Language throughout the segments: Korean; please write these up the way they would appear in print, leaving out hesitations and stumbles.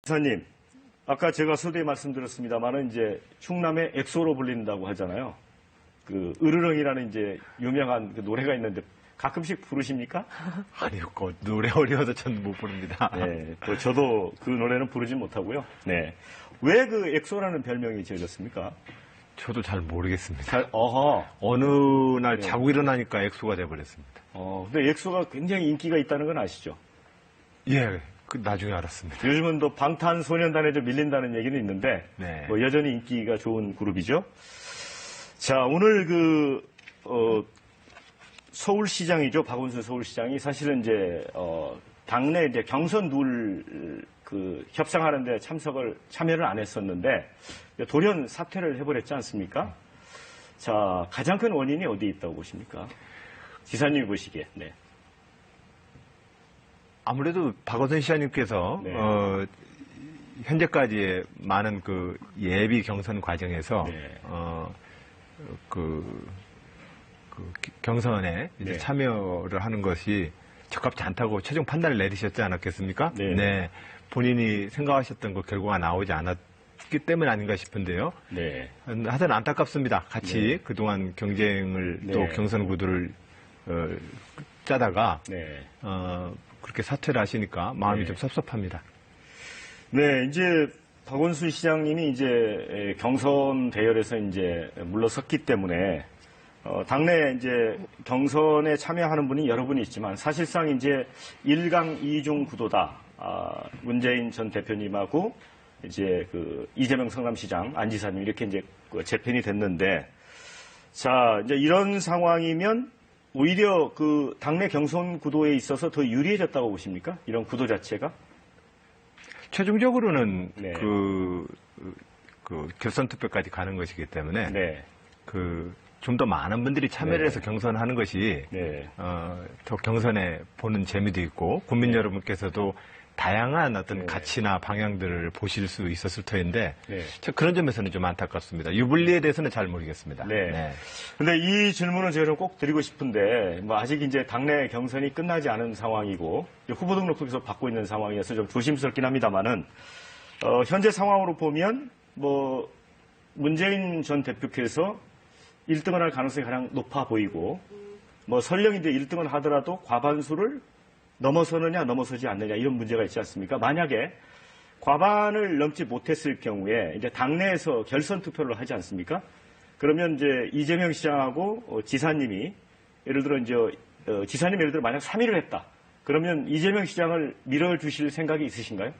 기사님, 아까 제가 서두에 말씀드렸습니다만은 이제 충남의 엑소로 불린다고 하잖아요. 그 으르렁이라는 이제 유명한 그 노래가 있는데 가끔씩 부르십니까? 아니요, 그 노래 어려워서 전 못 부릅니다. 네, 저도 그 노래는 부르지 못하고요. 네, 왜 그 엑소라는 별명이 지어졌습니까? 저도 잘 모르겠습니다. 어허. 어느 날 네. 자고 일어나니까 엑소가 돼버렸습니다. 근데 엑소가 굉장히 인기가 있다는 건 아시죠? 예, 그 나중에 알았습니다. 요즘은 또 방탄소년단에 좀 밀린다는 얘기는 있는데 네. 뭐 여전히 인기가 좋은 그룹이죠. 자, 오늘 서울시장이죠. 박원순 서울시장이 사실은 이제 당내 이제 경선 룰 협상하는데 참여를 안 했었는데 돌연 사퇴를 해버렸지 않습니까? 자, 가장 큰 원인이 어디에 있다고 보십니까? 지사님이 보시기에. 네. 아무래도 박원순 시장님께서 네. 현재까지의 많은 그 예비 경선 과정에서 네. 경선에 이제 네. 참여를 하는 것이 적합지 않다고 최종 판단을 내리셨지 않았겠습니까? 네. 본인이 생각하셨던 그 결과가 나오지 않았기 때문 아닌가 싶은데요. 네. 하여튼 안타깝습니다. 같이 네. 그동안 경쟁을 네. 또 경선 구도를 짜다가 네. 그렇게 사퇴를 하시니까 마음이 네. 좀 섭섭합니다. 네, 이제 박원순 시장님이 이제 경선 대열에서 이제 물러섰기 때문에 당내 이제 경선에 참여하는 분이 여러 분이 있지만 사실상 이제 1강 2중 구도다. 문재인 전 대표님하고 이제 그 이재명 성남시장 안지사님 이렇게 이제 재편이 됐는데 자, 이제 이런 상황이면 오히려 그 당내 경선 구도에 있어서 더 유리해졌다고 보십니까? 이런 구도 자체가? 최종적으로는 네. 그 결선 투표까지 가는 것이기 때문에 네. 좀 더 많은 분들이 참여를 네. 해서 경선하는 것이 네. 더 경선에 보는 재미도 있고 국민 네. 여러분께서도 다양한 어떤 네. 가치나 방향들을 보실 수 있었을 터인데 네. 그런 점에서는 좀 안타깝습니다. 유불리에 대해서는 잘 모르겠습니다. 네. 근데 이 질문은 제가 꼭 드리고 싶은데, 뭐 아직 이제 당내 경선이 끝나지 않은 상황이고, 후보 등록도 계속 받고 있는 상황이어서 좀 조심스럽긴 합니다만은, 현재 상황으로 보면, 뭐, 문재인 전 대표께서 1등을 할 가능성이 가장 높아 보이고, 뭐 설령 이제 1등을 하더라도 과반수를 넘어서느냐, 넘어서지 않느냐, 이런 문제가 있지 않습니까? 만약에 과반을 넘지 못했을 경우에 이제 당내에서 결선 투표를 하지 않습니까? 그러면 이제 이재명 시장하고 지사님이 예를 들어 이제 지사님 예를 들어 만약 3위를 했다. 그러면 이재명 시장을 밀어주실 생각이 있으신가요?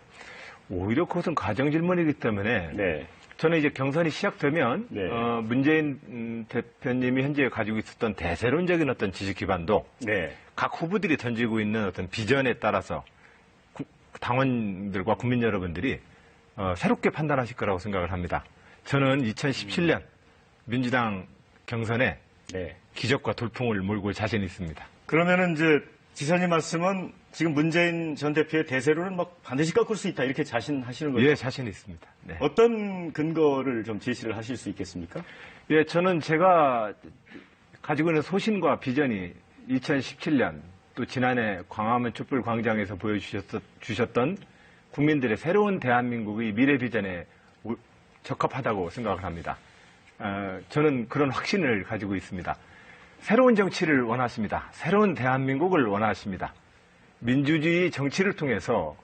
오히려 그것은 가정 질문이기 때문에 네. 저는 이제 경선이 시작되면 네. 문재인 대표님이 현재 가지고 있었던 대세론적인 어떤 지지 기반도 네. 각 후보들이 던지고 있는 어떤 비전에 따라서 당원들과 국민 여러분들이 새롭게 판단하실 거라고 생각을 합니다. 저는 2017년 민주당 경선에 네. 기적과 돌풍을 몰고 자신 있습니다. 그러면은 이제 지사님 말씀은 지금 문재인 전 대표의 대세로는 막 반드시 꺾을 수 있다 이렇게 자신하시는 거죠? 예, 자신 있습니다. 네. 어떤 근거를 좀 제시를 하실 수 있겠습니까? 예, 저는 제가 가지고 있는 소신과 비전이 2017년 또 지난해 광화문 촛불광장에서 보여주셨던 국민들의 새로운 대한민국의 미래 비전에 적합하다고 생각을 합니다. 저는 그런 확신을 가지고 있습니다. 새로운 정치를 원하십니다. 새로운 대한민국을 원하십니다. 민주주의 정치를 통해서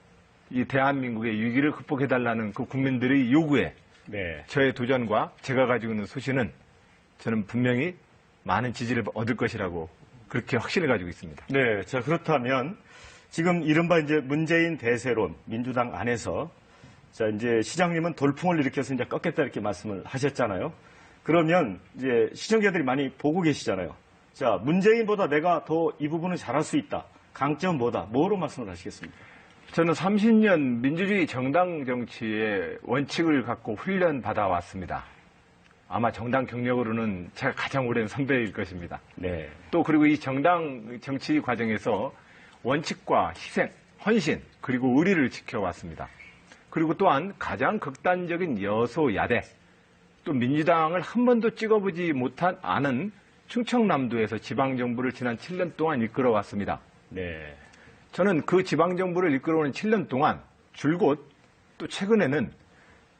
이 대한민국의 위기를 극복해달라는 그 국민들의 요구에 네. 저의 도전과 제가 가지고 있는 소신은 저는 분명히 많은 지지를 얻을 것이라고 그렇게 확신을 가지고 있습니다. 네. 자, 그렇다면 지금 이른바 이제 문재인 대세론 민주당 안에서 자, 이제 시장님은 돌풍을 일으켜서 이제 꺾겠다 이렇게 말씀을 하셨잖아요. 그러면 이제 시청자들이 많이 보고 계시잖아요. 자, 문재인보다 내가 더 이 부분을 잘할 수 있다. 강점 뭐다? 뭐로 말씀을 하시겠습니까? 저는 30년 민주주의 정당 정치의 원칙을 갖고 훈련 받아왔습니다. 아마 정당 경력으로는 제가 가장 오랜 선배일 것입니다. 네. 또 그리고 이 정당 정치 과정에서 원칙과 희생, 헌신, 그리고 의리를 지켜왔습니다. 그리고 또한 가장 극단적인 여소야대, 또 민주당을 한 번도 찍어보지 못한 않은 충청남도에서 지방정부를 지난 7년 동안 이끌어왔습니다. 네. 저는 그 지방정부를 이끌어오는 7년 동안 줄곧 또 최근에는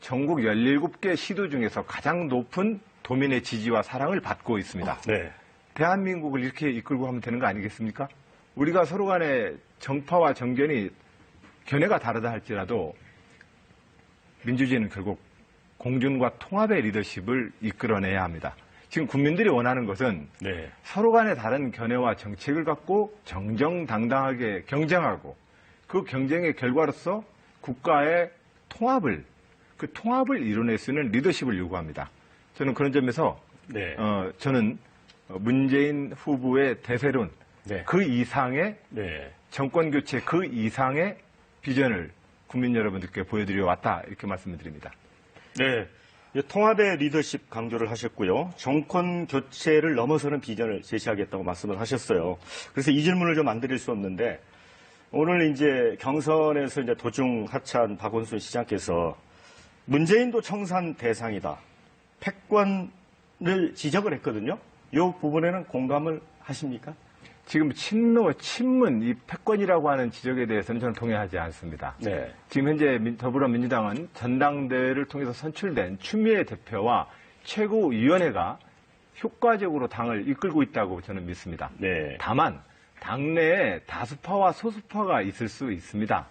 전국 17개 시도 중에서 가장 높은 도민의 지지와 사랑을 받고 있습니다. 네. 대한민국을 이렇게 이끌고 하면 되는 거 아니겠습니까? 우리가 서로 간에 정파와 정견이 견해가 다르다 할지라도 민주주의는 결국 공존과 통합의 리더십을 이끌어내야 합니다. 지금 국민들이 원하는 것은 네. 서로 간에 다른 견해와 정책을 갖고 정정당당하게 경쟁하고 그 경쟁의 결과로서 국가의 통합을 그 통합을 이뤄낼 수 있는 리더십을 요구합니다. 저는 그런 점에서 네. 저는 문재인 후보의 대세론 네. 그 이상의 네. 정권 교체 그 이상의 비전을 국민 여러분들께 보여드려 왔다 이렇게 말씀을 드립니다. 네. 통합의 리더십 강조를 하셨고요. 정권 교체를 넘어서는 비전을 제시하겠다고 말씀을 하셨어요. 그래서 이 질문을 좀 안 드릴 수 없는데 오늘 이제 경선에서 이제 도중 하차한 박원순 시장께서 문재인도 청산 대상이다. 패권을 지적을 했거든요. 이 부분에는 공감을 하십니까? 지금 친문, 이 패권이라고 하는 지적에 대해서는 저는 동의하지 않습니다. 네. 지금 현재 더불어민주당은 전당대회를 통해서 선출된 추미애 대표와 최고위원회가 효과적으로 당을 이끌고 있다고 저는 믿습니다. 네. 다만 당내에 다수파와 소수파가 있을 수 있습니다.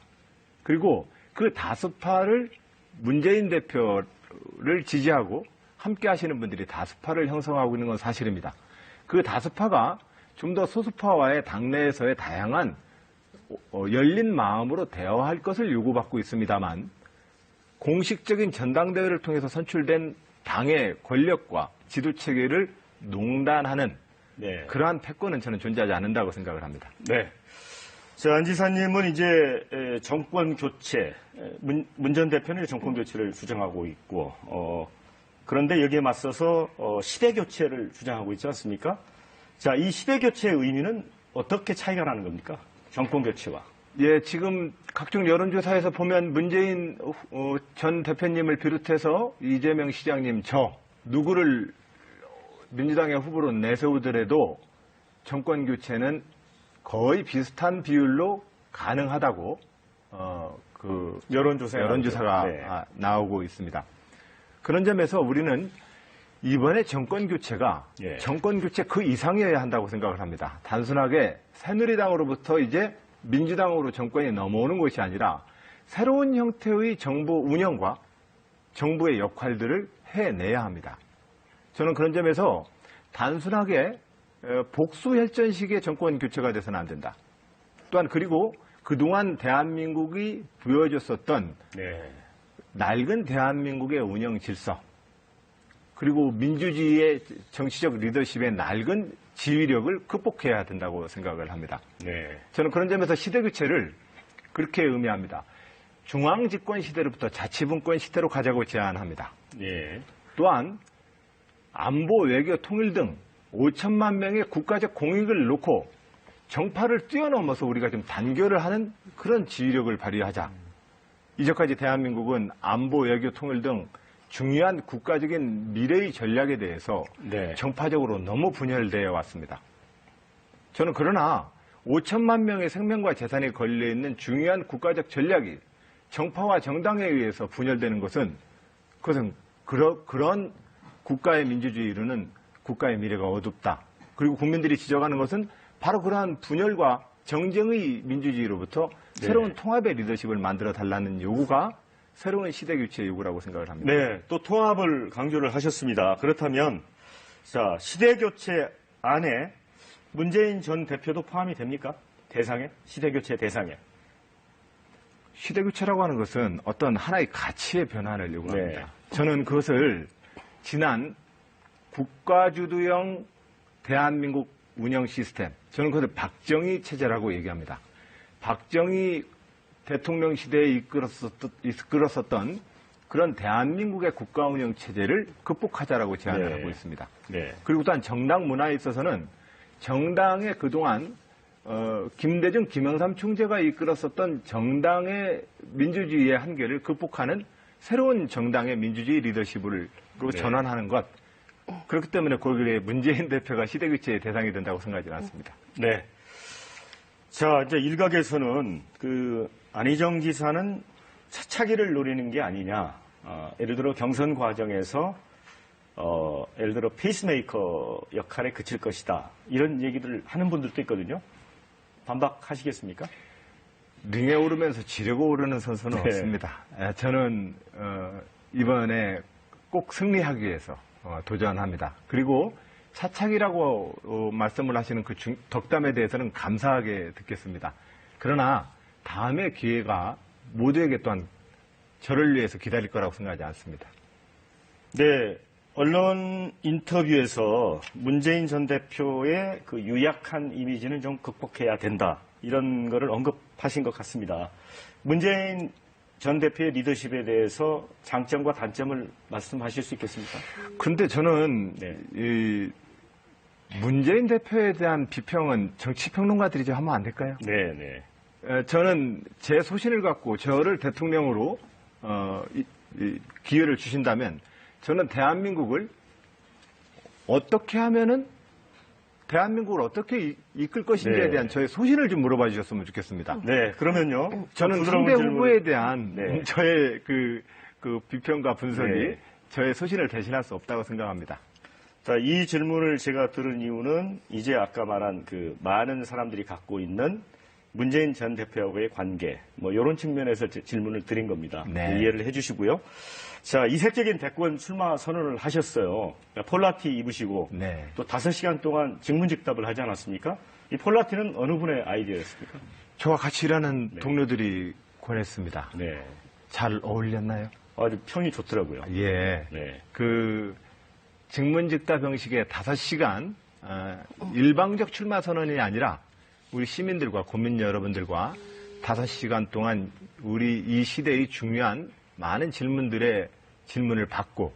그리고 그 다수파를 문재인 대표를 지지하고 함께 하시는 분들이 다수파를 형성하고 있는 건 사실입니다. 그 다수파가 좀 더 소수파와의 당내에서의 다양한 열린 마음으로 대화할 것을 요구받고 있습니다만 공식적인 전당대회를 통해서 선출된 당의 권력과 지도체계를 농단하는 네. 그러한 패권은 저는 존재하지 않는다고 생각을 합니다. 네. 자, 안 지사님은 이제 정권 교체, 문 전 대표는 정권 교체를 주장하고 있고, 그런데 여기에 맞서서 시대 교체를 주장하고 있지 않습니까? 자, 이 시대 교체의 의미는 어떻게 차이가 나는 겁니까? 정권 교체와. 예, 지금 각종 여론조사에서 보면 문재인 전 대표님을 비롯해서 이재명 시장님, 누구를 민주당의 후보로 내세우더라도 정권 교체는 거의 비슷한 비율로 가능하다고 여론조사가 네. 나오고 있습니다. 그런 점에서 우리는 이번에 정권 교체가 예. 정권 교체 그 이상이어야 한다고 생각을 합니다. 단순하게 새누리당으로부터 이제 민주당으로 정권이 넘어오는 것이 아니라 새로운 형태의 정부 운영과 정부의 역할들을 해내야 합니다. 저는 그런 점에서 단순하게 복수혈전식의 정권 교체가 돼서는 안 된다. 또한 그리고 그동안 대한민국이 보여줬었던 네. 낡은 대한민국의 운영 질서 그리고 민주주의의 정치적 리더십의 낡은 지휘력을 극복해야 된다고 생각을 합니다. 네. 저는 그런 점에서 시대교체를 그렇게 의미합니다. 중앙집권 시대로부터 자치분권 시대로 가자고 제안합니다. 네. 또한 안보, 외교, 통일 등 5천만 명의 국가적 공익을 놓고 정파를 뛰어넘어서 우리가 좀 단결을 하는 그런 지휘력을 발휘하자. 이제까지 대한민국은 안보, 외교, 통일 등 중요한 국가적인 미래의 전략에 대해서 네. 정파적으로 너무 분열되어 왔습니다. 저는 그러나 5천만 명의 생명과 재산이 걸려있는 중요한 국가적 전략이 정파와 정당에 의해서 분열되는 것은 그것은 그런 국가의 민주주의 이루는 국가의 미래가 어둡다. 그리고 국민들이 지적하는 것은 바로 그러한 분열과 정쟁의 민주주의로부터 네. 새로운 통합의 리더십을 만들어 달라는 요구가 새로운 시대 교체의 요구라고 생각을 합니다. 네, 또 통합을 강조를 하셨습니다. 그렇다면 자, 시대 교체 안에 문재인 전 대표도 포함이 됩니까? 대상에? 시대 교체 대상에. 시대 교체라고 하는 것은 어떤 하나의 가치의 변화를 요구합니다. 네. 저는 그것을 지난 국가주도형 대한민국 운영 시스템, 저는 그것을 박정희 체제라고 얘기합니다. 박정희 대통령 시대에 이끌었었던 그런 대한민국의 국가 운영 체제를 극복하자라고 제안을 네. 하고 있습니다. 네. 그리고 또한 정당 문화에 있어서는 정당의 그동안 김대중, 김영삼 총재가 이끌었었던 정당의 민주주의의 한계를 극복하는 새로운 정당의 민주주의 리더십을 네. 전환하는 것. 그렇기 때문에 거기에 문재인 대표가 시대교체의 대상이 된다고 생각하지는 않습니다. 네. 자, 이제 일각에서는 안희정 지사는 차차기를 노리는 게 아니냐. 예를 들어 경선 과정에서 예를 들어 페이스메이커 역할에 그칠 것이다. 이런 얘기들을 하는 분들도 있거든요. 반박하시겠습니까? 링에 오르면서 지려고 오르는 선수는 네. 없습니다. 저는 이번에 꼭 승리하기 위해서 도전합니다. 그리고 차차기라고 말씀을 하시는 그 덕담에 대해서는 감사하게 듣겠습니다. 그러나 다음의 기회가 모두에게 또한 저를 위해서 기다릴 거라고 생각하지 않습니다. 네. 언론 인터뷰에서 문재인 전 대표의 그 유약한 이미지는 좀 극복해야 된다. 이런 거를 언급하신 것 같습니다. 문재인 전 대표의 리더십에 대해서 장점과 단점을 말씀하실 수 있겠습니까? 그런데 저는 네. 이 문재인 대표에 대한 비평은 정치평론가들이 좀 하면 안 될까요? 네, 네. 저는 제 소신을 갖고 저를 대통령으로 이 기회를 주신다면 저는 대한민국을 어떻게 하면은 대한민국을 어떻게 이끌 것인지에 네. 대한 저의 소신을 좀 물어봐 주셨으면 좋겠습니다. 네, 그러면요. 저는 부드러운 상대 질문. 후보에 대한 네. 저의 그 비평과 분석이 네. 저의 소신을 대신할 수 없다고 생각합니다. 자, 이 질문을 제가 들은 이유는 이제 아까 말한 그 많은 사람들이 갖고 있는 문재인 전 대표하고의 관계, 뭐 이런 측면에서 질문을 드린 겁니다. 네. 이해를 해주시고요. 자, 이색적인 대권 출마 선언을 하셨어요. 폴라티 입으시고 네. 또 5시간 동안 직문직답을 하지 않았습니까? 이 폴라티는 어느 분의 아이디어였습니까? 저와 같이 일하는 동료들이 권했습니다. 네, 잘 어울렸나요? 아주 평이 좋더라고요. 예. 네, 그 직문직답 형식의 5시간 일방적 출마 선언이 아니라 우리 시민들과 국민 여러분들과 5시간 동안 우리 이 시대의 중요한 많은 질문을 받고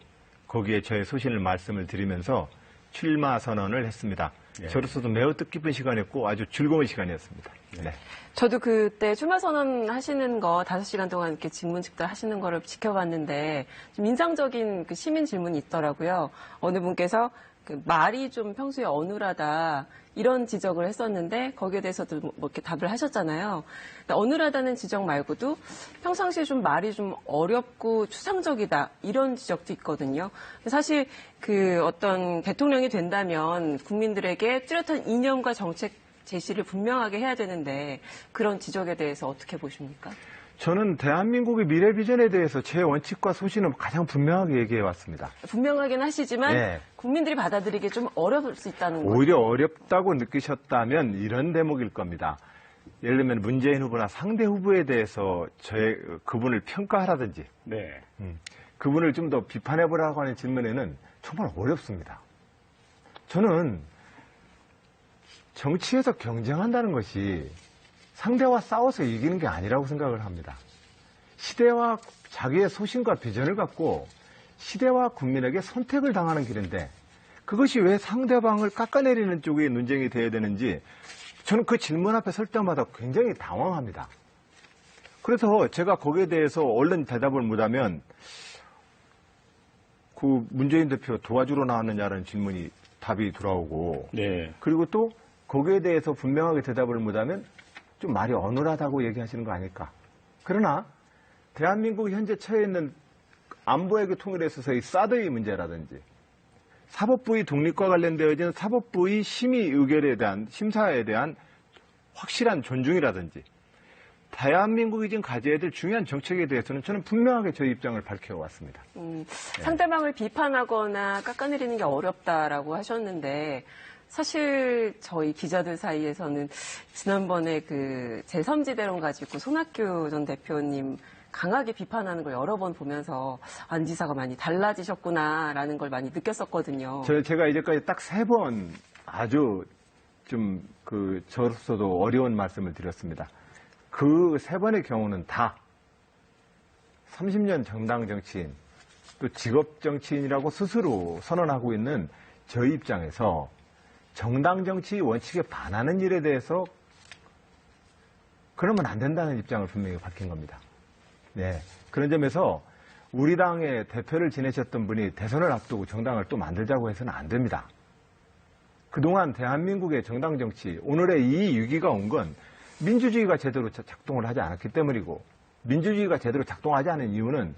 거기에 저의 소신을 말씀을 드리면서 출마 선언을 했습니다. 네. 저로서도 매우 뜻깊은 시간이었고 아주 즐거운 시간이었습니다. 네. 저도 그때 출마 선언 하시는 거 5시간 동안 이렇게 직문직답 하시는 거를 지켜봤는데 좀 인상적인 그 시민 질문이 있더라고요. 어느 분께서 그 말이 좀 평소에 어눌하다 이런 지적을 했었는데 거기에 대해서도 뭐 이렇게 답을 하셨잖아요. 근데 어눌하다는 지적 말고도 평상시에 좀 말이 좀 어렵고 추상적이다 이런 지적도 있거든요. 사실 그 어떤 대통령이 된다면 국민들에게 뚜렷한 이념과 정책 제시를 분명하게 해야 되는데 그런 지적에 대해서 어떻게 보십니까? 저는 대한민국의 미래 비전에 대해서 제 원칙과 소신을 가장 분명하게 얘기해 왔습니다. 분명하긴 하시지만 네. 국민들이 받아들이기 좀 어려울 수 있다는 거죠. 오히려 어렵다고 느끼셨다면 이런 대목일 겁니다. 예를 들면 문재인 후보나 상대 후보에 대해서 그분을 평가하라든지 네, 그분을 좀 더 비판해보라고 하는 질문에는 정말 어렵습니다. 저는 정치에서 경쟁한다는 것이 상대와 싸워서 이기는 게 아니라고 생각을 합니다. 시대와 자기의 소신과 비전을 갖고 시대와 국민에게 선택을 당하는 길인데 그것이 왜 상대방을 깎아내리는 쪽의 논쟁이 돼야 되는지 저는 그 질문 앞에 설 때마다 굉장히 당황합니다. 그래서 제가 거기에 대해서 얼른 대답을 못하면 그 문재인 대표 도와주러 나왔느냐라는 답이 돌아오고 네. 그리고 또 거기에 대해서 분명하게 대답을 못하면 좀 말이 어눌하다고 얘기하시는 거 아닐까. 그러나 대한민국이 현재 처해 있는 안보외교 통일에 있어서의 사드의 문제라든지 사법부의 독립과 관련되어진 사법부의 심의 의결에 대한 심사에 대한 확실한 존중이라든지 대한민국이 지금 가져야 될 중요한 정책에 대해서는 저는 분명하게 저희 입장을 밝혀왔습니다. 상대방을 비판하거나 깎아내리는 게 어렵다라고 하셨는데 사실 저희 기자들 사이에서는 지난번에 그 제3지대론 가지고 손학규 전 대표님 강하게 비판하는 걸 여러 번 보면서 안 지사가 많이 달라지셨구나라는 걸 많이 느꼈었거든요. 제가 이제까지 딱 3번 아주 좀 저로서도 어려운 말씀을 드렸습니다. 그 3번의 경우는 다 30년 정당 정치인 또 직업 정치인이라고 스스로 선언하고 있는 저희 입장에서 정당 정치 원칙에 반하는 일에 대해서 그러면 안 된다는 입장을 분명히 밝힌 겁니다. 네. 그런 점에서 우리 당의 대표를 지내셨던 분이 대선을 앞두고 정당을 또 만들자고 해서는 안 됩니다. 그동안 대한민국의 정당 정치, 오늘의 이 위기가 온 건 민주주의가 제대로 작동을 하지 않았기 때문이고 민주주의가 제대로 작동하지 않은 이유는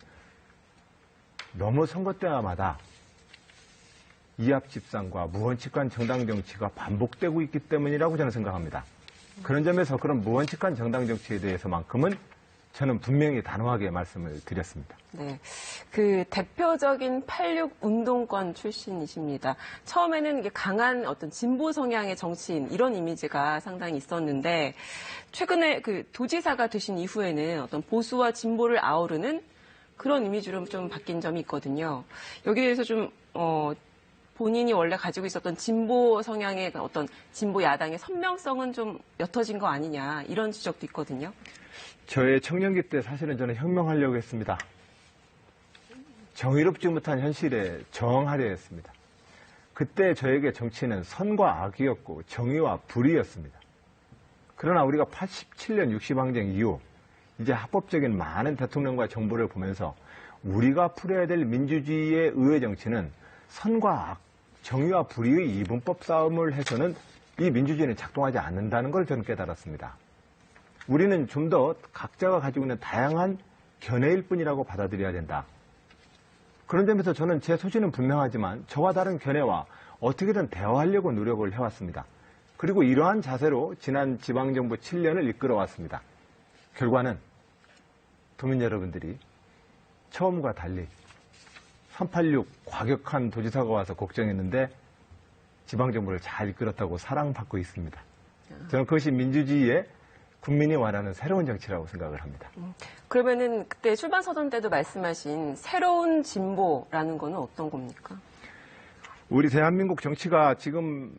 너무 선거 때마다 이합집산과 무원칙한 정당 정치가 반복되고 있기 때문이라고 저는 생각합니다. 그런 점에서 그런 무원칙한 정당 정치에 대해서만큼은 저는 분명히 단호하게 말씀을 드렸습니다. 네. 그 대표적인 86 운동권 출신이십니다. 처음에는 이게 강한 어떤 진보 성향의 정치인 이런 이미지가 상당히 있었는데 최근에 그 도지사가 되신 이후에는 어떤 보수와 진보를 아우르는 그런 이미지로 좀 바뀐 점이 있거든요. 여기에 대해서 좀 본인이 원래 가지고 있었던 진보 성향의 어떤 진보 야당의 선명성은 좀 옅어진 거 아니냐 이런 지적도 있거든요. 저의 청년기 때 사실은 저는 혁명하려고 했습니다. 정의롭지 못한 현실에 저항하려 했습니다. 그때 저에게 정치는 선과 악이었고 정의와 불의였습니다. 그러나 우리가 87년 60항쟁 이후 이제 합법적인 많은 대통령과 정부를 보면서 우리가 풀어야 될 민주주의의 의회 정치는 선과 악, 정의와 불의의 이분법 싸움을 해서는 이 민주주의는 작동하지 않는다는 걸 저는 깨달았습니다. 우리는 좀 더 각자가 가지고 있는 다양한 견해일 뿐이라고 받아들여야 된다. 그런 점에서 저는 제 소신은 분명하지만 저와 다른 견해와 어떻게든 대화하려고 노력을 해왔습니다. 그리고 이러한 자세로 지난 지방정부 7년을 이끌어왔습니다. 결과는 도민 여러분들이 처음과 달리 386 과격한 도지사가 와서 걱정했는데 지방정부를 잘 이끌었다고 사랑받고 있습니다. 저는 그것이 민주주의의 국민이 원하는 새로운 정치라고 생각을 합니다. 그러면은 그때 출발 서전 때도 말씀하신 새로운 진보라는 거는 어떤 겁니까? 우리 대한민국 정치가 지금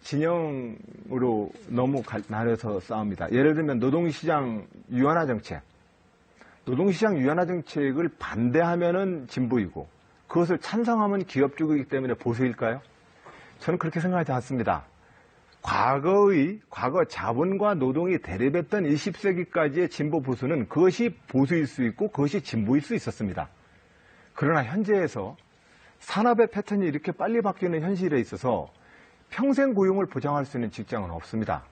진영으로 너무 나눠서 싸웁니다. 예를 들면 노동시장 유연화 정책. 노동시장 유연화 정책을 반대하면은 진보이고 그것을 찬성하면 기업주의이기 때문에 보수일까요? 저는 그렇게 생각하지 않습니다. 과거 자본과 노동이 대립했던 20세기까지의 진보 보수는 그것이 보수일 수 있고 그것이 진보일 수 있었습니다. 그러나 현재에서 산업의 패턴이 이렇게 빨리 바뀌는 현실에 있어서 평생 고용을 보장할 수 있는 직장은 없습니다.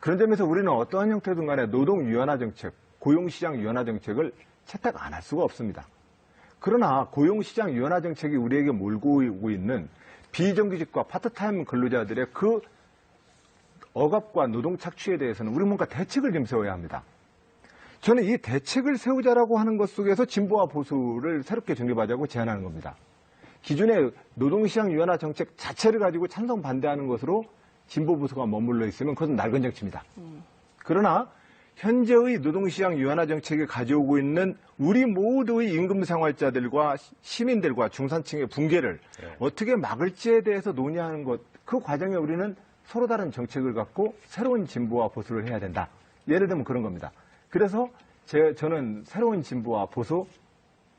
그런 점에서 우리는 어떠한 형태든 간에 노동 유연화 정책, 고용시장 유연화 정책을 채택 안 할 수가 없습니다. 그러나 고용시장 유연화 정책이 우리에게 몰고 오고 있는 비정규직과 파트타임 근로자들의 그 억압과 노동 착취에 대해서는 우리 뭔가 대책을 좀 세워야 합니다. 저는 이 대책을 세우자라고 하는 것 속에서 진보와 보수를 새롭게 정립하자고 제안하는 겁니다. 기존의 노동시장 유연화 정책 자체를 가지고 찬성 반대하는 것으로 진보 보수가 머물러 있으면 그것은 낡은 정치입니다. 그러나 현재의 노동시장 유연화 정책이 가져오고 있는 우리 모두의 임금 생활자들과 시민들과 중산층의 붕괴를 어떻게 막을지에 대해서 논의하는 것, 그 과정에 우리는 서로 다른 정책을 갖고 새로운 진보와 보수를 해야 된다. 예를 들면 그런 겁니다. 그래서 저는 새로운 진보와 보수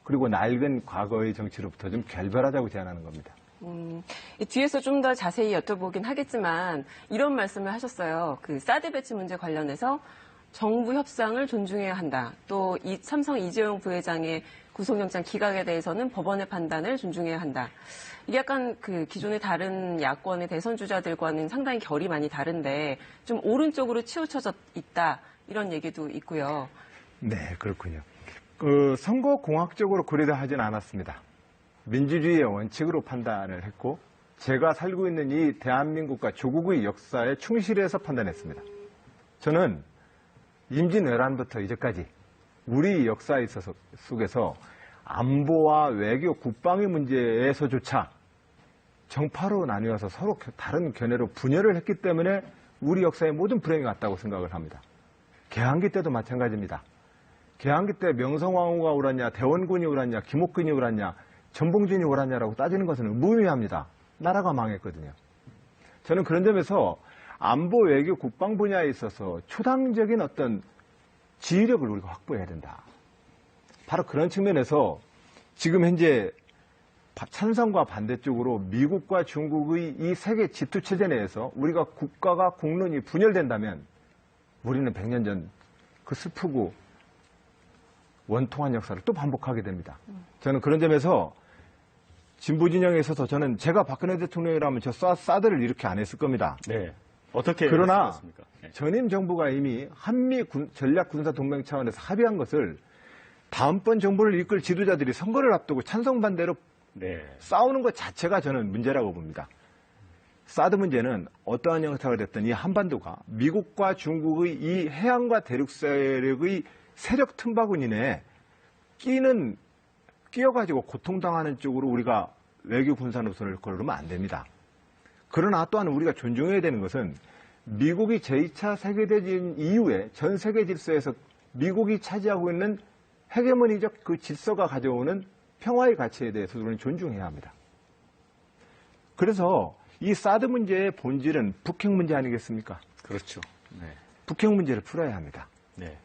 그리고 낡은 과거의 정치로부터 좀 결별하자고 제안하는 겁니다. 뒤에서 좀 더 자세히 여쭤보긴 하겠지만 이런 말씀을 하셨어요. 그 사드 배치 문제 관련해서 정부 협상을 존중해야 한다. 또 삼성 이재용 부회장의 구속영장 기각에 대해서는 법원의 판단을 존중해야 한다. 이게 약간 그 기존의 다른 야권의 대선 주자들과는 상당히 결이 많이 다른데 좀 오른쪽으로 치우쳐져 있다. 이런 얘기도 있고요. 네, 그렇군요. 선거공학적으로 고려하지는 않았습니다. 민주주의의 원칙으로 판단을 했고 제가 살고 있는 이 대한민국과 조국의 역사에 충실해서 판단했습니다. 저는 임진왜란부터 이제까지 우리 역사에 있어서 속에서 안보와 외교, 국방의 문제에서조차 정파로 나뉘어서 서로 다른 견해로 분열을 했기 때문에 우리 역사의 모든 불행이 왔다고 생각을 합니다. 개항기 때도 마찬가지입니다. 개항기 때 명성황후가 옳았냐, 대원군이 옳았냐, 김옥균이 옳았냐, 전봉준이 옳았냐라고 따지는 것은 무의미합니다. 나라가 망했거든요. 저는 그런 점에서 안보, 외교, 국방 분야에 있어서 초당적인 어떤 지휘력을 우리가 확보해야 된다. 바로 그런 측면에서 지금 현재 찬성과 반대쪽으로 미국과 중국의 이 세계 지투 체제 내에서 우리가 국가가 국론이 분열된다면 우리는 100년 전 그 슬프고 원통한 역사를 또 반복하게 됩니다. 저는 그런 점에서 진보 진영에 있어서 저는 제가 박근혜 대통령이라면 저 사드를 이렇게 안 했을 겁니다. 네. 어떻게 그러나 말씀하십니까? 네. 전임 정부가 이미 한미 전략군사동맹 차원에서 합의한 것을 다음번 정부를 이끌 지도자들이 선거를 앞두고 찬성 반대로 네. 싸우는 것 자체가 저는 문제라고 봅니다. 사드 문제는 어떠한 형태가 됐든 이 한반도가 미국과 중국의 이 해안과 대륙 세력의 세력 틈바구니에 끼어가지고 고통당하는 쪽으로 우리가 외교 군사 노선을 걸으면 안 됩니다. 그러나 또한 우리가 존중해야 되는 것은 미국이 제2차 세계대전 이후에 전 세계 질서에서 미국이 차지하고 있는 헤게모니적 그 질서가 가져오는 평화의 가치에 대해서 우리는 존중해야 합니다. 그래서 이 사드 문제의 본질은 북핵 문제 아니겠습니까? 그렇죠. 네. 북핵 문제를 풀어야 합니다. 네.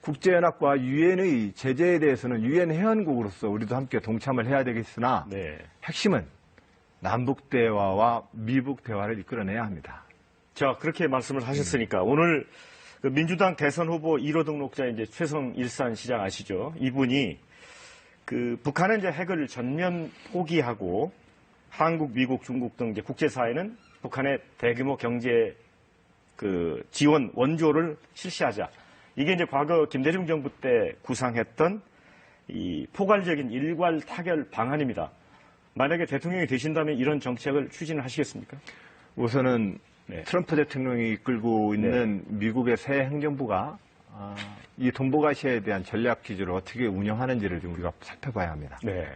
국제연합과 유엔의 제재에 대해서는 유엔 회원국으로서 우리도 함께 동참을 해야 되겠으나 네. 핵심은 남북 대화와 미북 대화를 이끌어내야 합니다. 자, 그렇게 말씀을 하셨으니까 오늘 그 민주당 대선 후보 1호 등록자 이제 최성 일산 시장 아시죠? 이분이 그 북한은 이제 핵을 전면 포기하고 한국, 미국, 중국 등 이제 국제사회는 북한의 대규모 경제 그 지원 원조를 실시하자. 이게 이제 과거 김대중 정부 때 구상했던 이 포괄적인 일괄 타결 방안입니다. 만약에 대통령이 되신다면 이런 정책을 추진을 하시겠습니까? 우선은 네. 트럼프 대통령이 이끌고 있는 미국의 새 행정부가 이 동북아시아에 대한 전략 기조를 어떻게 운영하는지를 좀 우리가 살펴봐야 합니다. 네.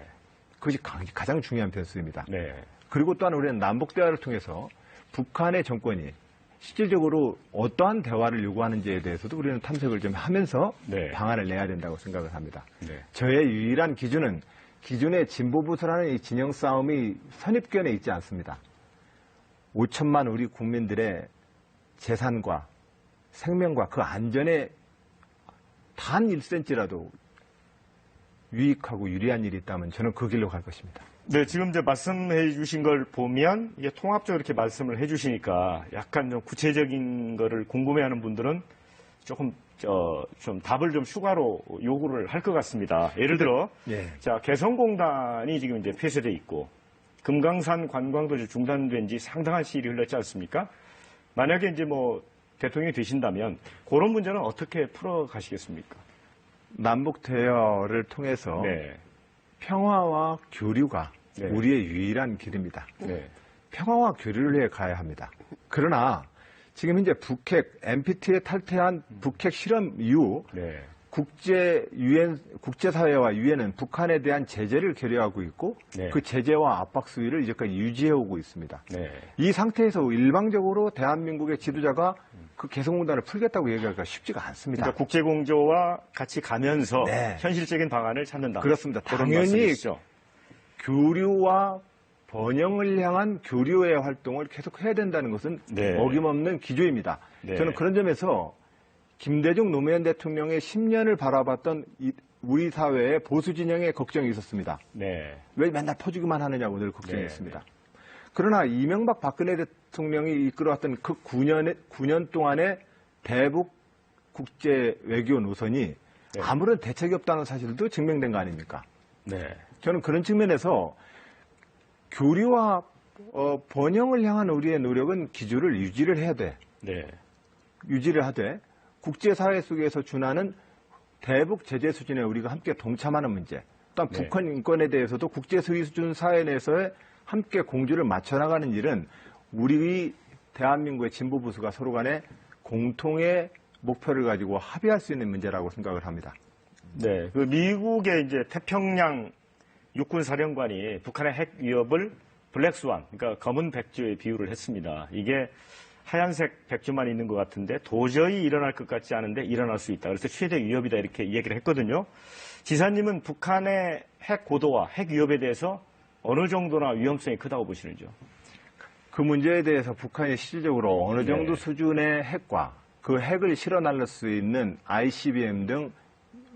그것이 가장 중요한 변수입니다. 네. 그리고 또한 우리는 남북 대화를 통해서 북한의 정권이 실질적으로 어떠한 대화를 요구하는지에 대해서도 우리는 탐색을 좀 하면서 네. 방안을 내야 된다고 생각을 합니다. 네. 저의 유일한 기준은 기존의 진보보수라는 이 진영 싸움이 선입견에 있지 않습니다. 5천만 우리 국민들의 재산과 생명과 그 안전에 단 1cm라도 유익하고 유리한 일이 있다면 저는 그 길로 갈 것입니다. 네, 지금 이제 말씀해 주신 걸 보면 이게 통합적으로 이렇게 말씀을 해 주시니까 약간 좀 구체적인 거를 궁금해하는 분들은 조금 좀 답을 좀 추가로 요구를 할 것 같습니다. 예를 들어, 예. 자, 개성공단이 지금 이제 폐쇄돼 있고 금강산 관광도 이제 중단된 지 상당한 시일이 흘렀지 않습니까? 만약에 이제 뭐 대통령이 되신다면 그런 문제는 어떻게 풀어 가시겠습니까? 남북 대화를 통해서 네. 평화와 교류가 네. 우리의 유일한 길입니다. 네. 평화와 교류를 해 가야 합니다. 그러나 지금 현재 북핵, NPT에 탈퇴한 북핵 실험 이후 네. 국제사회와 유엔은 북한에 대한 제재를 결의하고 있고 네. 그 제재와 압박 수위를 이제까지 유지해오고 있습니다. 네. 이 상태에서 일방적으로 대한민국의 지도자가 그 개성공단을 풀겠다고 얘기하기가 쉽지가 않습니다. 그러니까 국제공조와 같이 가면서 네. 현실적인 방안을 찾는다. 그렇습니다. 그런 당연히 말씀이시죠? 교류와 번영을 향한 교류의 활동을 계속해야 된다는 것은 네. 어김없는 기조입니다. 네. 저는 그런 점에서 김대중 노무현 대통령의 10년을 바라봤던 우리 사회의 보수 진영의 걱정이 있었습니다. 네. 왜 맨날 퍼주기만 하느냐고 늘 걱정했습니다. 그러나 이명박 박근혜 대통령이 이끌어왔던 그 9년 동안의 대북 국제 외교 노선이 네. 아무런 대책이 없다는 사실도 증명된 거 아닙니까? 네. 저는 그런 측면에서 교류와 번영을 향한 우리의 노력은 기조를 유지를 해야 돼. 네. 유지를 하되 국제사회 속에서 준하는 대북 제재 수준에 우리가 함께 동참하는 문제, 또한 네. 북한 인권에 대해서도 국제수위 수준 사회 내에서의 함께 공조를 맞춰나가는 일은 우리 대한민국의 진보 보수가 서로 간에 공통의 목표를 가지고 합의할 수 있는 문제라고 생각을 합니다. 네. 그 미국의 이제 태평양 육군 사령관이 북한의 핵 위협을 블랙스완, 그러니까 검은 백조에 비유를 했습니다. 이게 하얀색 백조만 있는 것 같은데 도저히 일어날 것 같지 않은데 일어날 수 있다. 그래서 최대 위협이다 이렇게 얘기를 했거든요. 지사님은 북한의 핵 고도와 핵 위협에 대해서 어느 정도나 위험성이 크다고 보시는지요? 그 문제에 대해서 북한이 실질적으로 어느 정도 네. 수준의 핵과 그 핵을 실어 날릴 수 있는 ICBM 등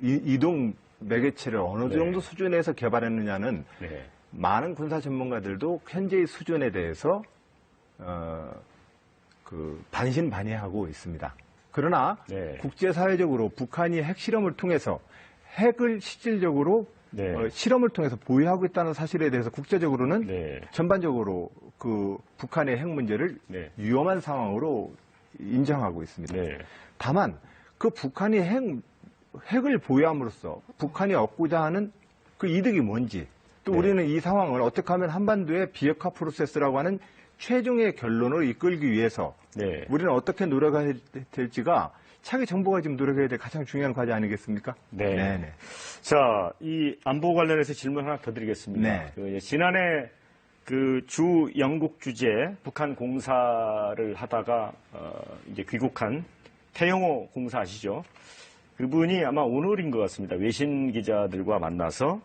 이동 매개체를 어느 네. 정도 수준에서 개발했느냐는 네. 많은 군사 전문가들도 현재의 수준에 대해서 반신반의하고 있습니다. 그러나 네. 국제사회적으로 북한이 핵실험을 통해서 핵을 실질적으로 네. 실험을 통해서 보유하고 있다는 사실에 대해서 국제적으로는 네. 전반적으로 그 북한의 핵 문제를 네. 위험한 상황으로 인정하고 있습니다. 네. 다만 그 북한이 핵을 보유함으로써 북한이 얻고자 하는 그 이득이 뭔지 또 네. 우리는 이 상황을 어떻게 하면 한반도의 비핵화 프로세스라고 하는 최종의 결론을 이끌기 위해서 네. 우리는 어떻게 노력해야 될지가 차기 정부가 지금 노력해야 될 가장 중요한 과제 아니겠습니까? 네. 네네. 자, 이 안보 관련해서 질문 하나 더 드리겠습니다. 네. 그 지난해 그 주 영국 주재 북한 공사를 하다가 이제 귀국한 태영호 공사 아시죠? 그분이 아마 오늘인 것 같습니다. 외신 기자들과 만나서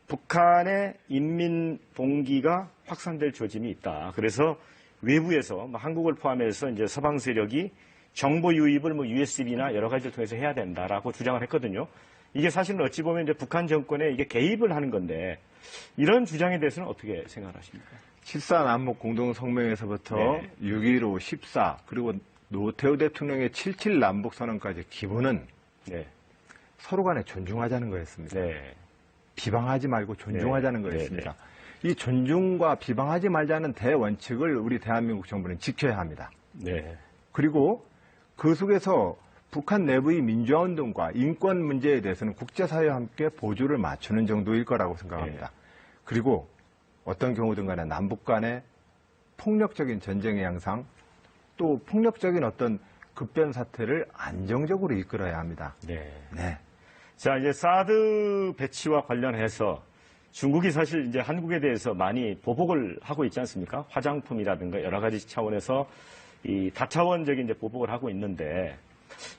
북한의 인민 봉기가 확산될 조짐이 있다. 그래서 외부에서 한국을 포함해서 이제 서방 세력이 정보 유입을 USB나 여러 가지를 통해서 해야 된다라고 주장을 했거든요. 이게 사실은 어찌 보면 이제 북한 정권에 이게 개입을 하는 건데 이런 주장에 대해서는 어떻게 생각하십니까? 14 남북 공동성명에서부터 네. 6.15, 14 그리고 노태우 대통령의 77 남북 선언까지 기본은 네. 서로 간에 존중하자는 거였습니다. 네. 비방하지 말고 존중하자는 네. 거였습니다. 이 존중과 비방하지 말자는 대원칙을 우리 대한민국 정부는 지켜야 합니다. 네. 그리고 그 속에서 북한 내부의 민주화운동과 인권 문제에 대해서는 국제사회와 함께 보조를 맞추는 정도일 거라고 생각합니다. 그리고 어떤 경우든 간에 남북 간의 폭력적인 전쟁의 양상 또 폭력적인 어떤 급변 사태를 안정적으로 이끌어야 합니다. 네. 네. 자, 이제 사드 배치와 관련해서 중국이 사실 이제 한국에 대해서 많이 보복을 하고 있지 않습니까? 화장품이라든가 여러 가지 차원에서 이 다차원적인 이제 보복을 하고 있는데,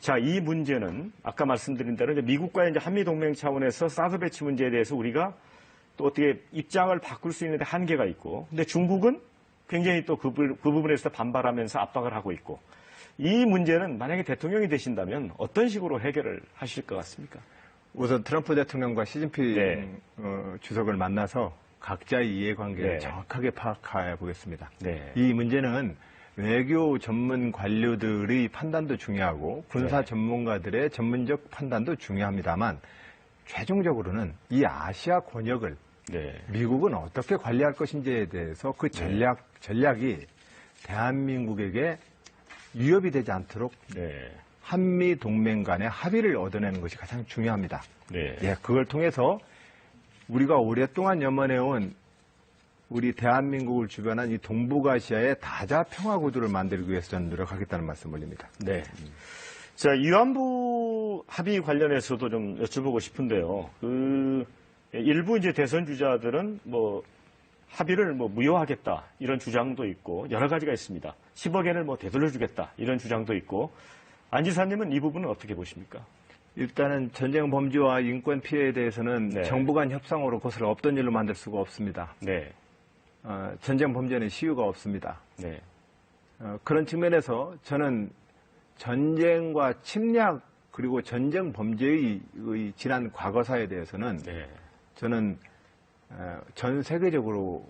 자, 이 문제는 아까 말씀드린 대로 이제 미국과의 이제 한미 동맹 차원에서 사드 배치 문제에 대해서 우리가 또 어떻게 입장을 바꿀 수 있는데 한계가 있고, 근데 중국은 굉장히 또 그 부분에서 반발하면서 압박을 하고 있고, 이 문제는 만약에 대통령이 되신다면 어떤 식으로 해결을 하실 것 같습니까? 우선 트럼프 대통령과 시진핑 네. 주석을 만나서 각자의 이해관계를 네. 정확하게 파악해 보겠습니다. 네. 이 문제는 외교 전문 관료들의 판단도 중요하고 군사 네. 전문가들의 전문적 판단도 중요합니다만 최종적으로는 이 아시아 권역을 네. 미국은 어떻게 관리할 것인지에 대해서 그 전략이 대한민국에게 위협이 되지 않도록 네. 한미 동맹 간의 합의를 얻어내는 것이 가장 중요합니다. 네. 예, 그걸 통해서 우리가 오랫동안 염원해온 우리 대한민국을 주변한 이 동북아시아의 다자 평화 구도를 만들기 위해서 저는 노력하겠다는 말씀 올립니다. 네. 자, 위안부 합의 관련해서도 좀 여쭤보고 싶은데요. 일부 이제 대선 주자들은 합의를 무효하겠다 이런 주장도 있고 여러 가지가 있습니다. 10억엔을 되돌려주겠다 이런 주장도 있고 안 지사님은 이 부분은 어떻게 보십니까? 일단은 전쟁 범죄와 인권 피해에 대해서는 네. 정부 간 협상으로 그것을 없던 일로 만들 수가 없습니다. 네. 전쟁 범죄는 시효가 없습니다. 네. 그런 측면에서 저는 전쟁과 침략 그리고 전쟁 범죄의 지난 과거사에 대해서는 네. 저는 전 세계적으로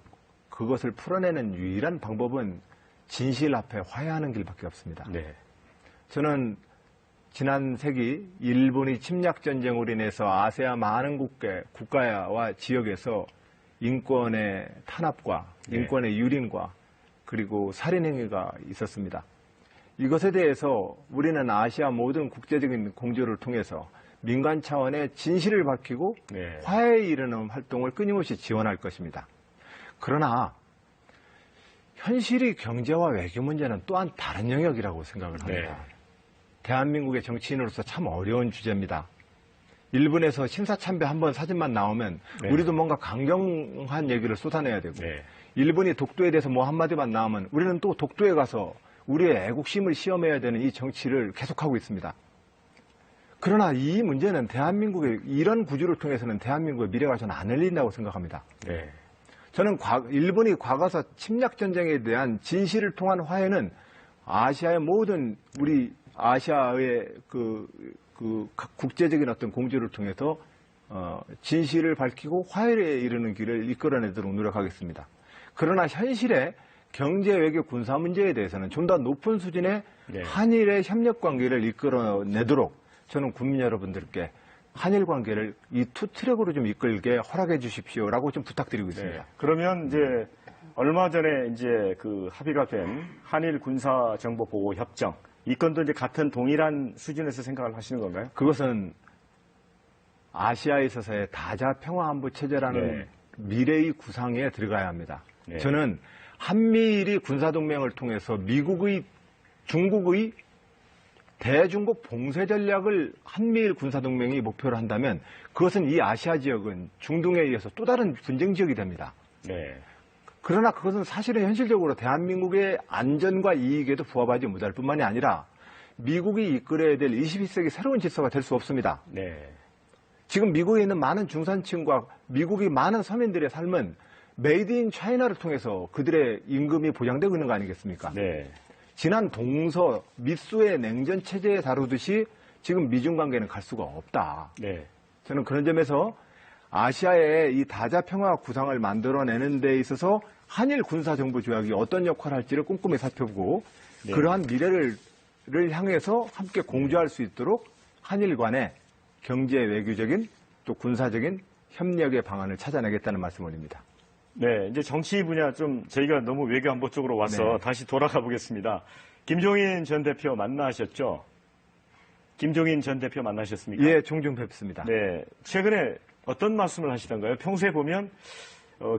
그것을 풀어내는 유일한 방법은 진실 앞에 화해하는 길밖에 없습니다. 네. 저는 지난 세기 일본이 침략 전쟁으로 인해서 아세안 많은 국가와 지역에서 인권의 탄압과 네. 인권의 유린과 그리고 살인 행위가 있었습니다. 이것에 대해서 우리는 아시아 모든 국제적인 공조를 통해서 민간 차원의 진실을 밝히고 네. 화해에 이르는 활동을 끊임없이 지원할 것입니다. 그러나 현실의 경제와 외교 문제는 또한 다른 영역이라고 생각을 합니다. 네. 대한민국의 정치인으로서 참 어려운 주제입니다. 일본에서 심사참배 한번 사진만 나오면 네. 우리도 뭔가 강경한 얘기를 쏟아내야 되고 네. 일본이 독도에 대해서 한마디만 나오면 우리는 또 독도에 가서 우리의 애국심을 시험해야 되는 이 정치를 계속하고 있습니다. 그러나 이 문제는 대한민국의 이런 구조를 통해서는 대한민국의 미래가 저는 안 열린다고 생각합니다. 네. 저는 일본이 과거사 침략 전쟁에 대한 진실을 통한 화해는 아시아의 모든 우리 아시아의 각 국제적인 어떤 공조를 통해서 진실을 밝히고 화해에 이르는 길을 이끌어내도록 노력하겠습니다. 그러나 현실의 경제, 외교, 군사 문제에 대해서는 좀 더 높은 수준의 네. 한일의 협력 관계를 이끌어내도록 저는 국민 여러분들께 한일 관계를 이 투 트랙으로 좀 이끌게 허락해 주십시오라고 좀 부탁드리고 있습니다. 네. 그러면 이제 얼마 전에 이제 그 합의가 된 한일 군사 정보 보호 협정 이 건도 이제 같은 동일한 수준에서 생각을 하시는 건가요? 그것은 아시아에 있어서의 다자 평화안보 체제라는 네. 미래의 구상에 들어가야 합니다. 네. 저는 한미일이 군사동맹을 통해서 미국의 중국의 대중국 봉쇄 전략을 한미일 군사동맹이 목표로 한다면 그것은 이 아시아 지역은 중동에 의해서 또 다른 분쟁 지역이 됩니다. 네. 그러나 그것은 사실은 현실적으로 대한민국의 안전과 이익에도 부합하지 못할 뿐만이 아니라 미국이 이끌어야 될 21세기 새로운 질서가 될 수 없습니다. 네. 지금 미국에 있는 많은 중산층과 미국의 많은 서민들의 삶은 메이드 인 차이나를 통해서 그들의 임금이 보장되고 있는 거 아니겠습니까? 네. 지난 동서 미소의 냉전 체제에 다루듯이 지금 미중 관계는 갈 수가 없다. 네. 저는 그런 점에서 아시아의 이 다자 평화 구상을 만들어내는 데 있어서 한일 군사정보 조약이 어떤 역할을 할지를 꼼꼼히 살펴보고 네. 그러한 미래를 향해서 함께 공조할 수 있도록 한일 간의 경제 외교적인 또 군사적인 협력의 방안을 찾아내겠다는 말씀을 올립니다. 네, 이제 정치 분야 좀 저희가 너무 외교 안보 쪽으로 와서 네. 다시 돌아가 보겠습니다. 김종인 전 대표 만나셨죠? 김종인 전 대표 만나셨습니까? 예, 종종 뵙습니다. 네, 최근에 어떤 말씀을 하시던가요? 평소에 보면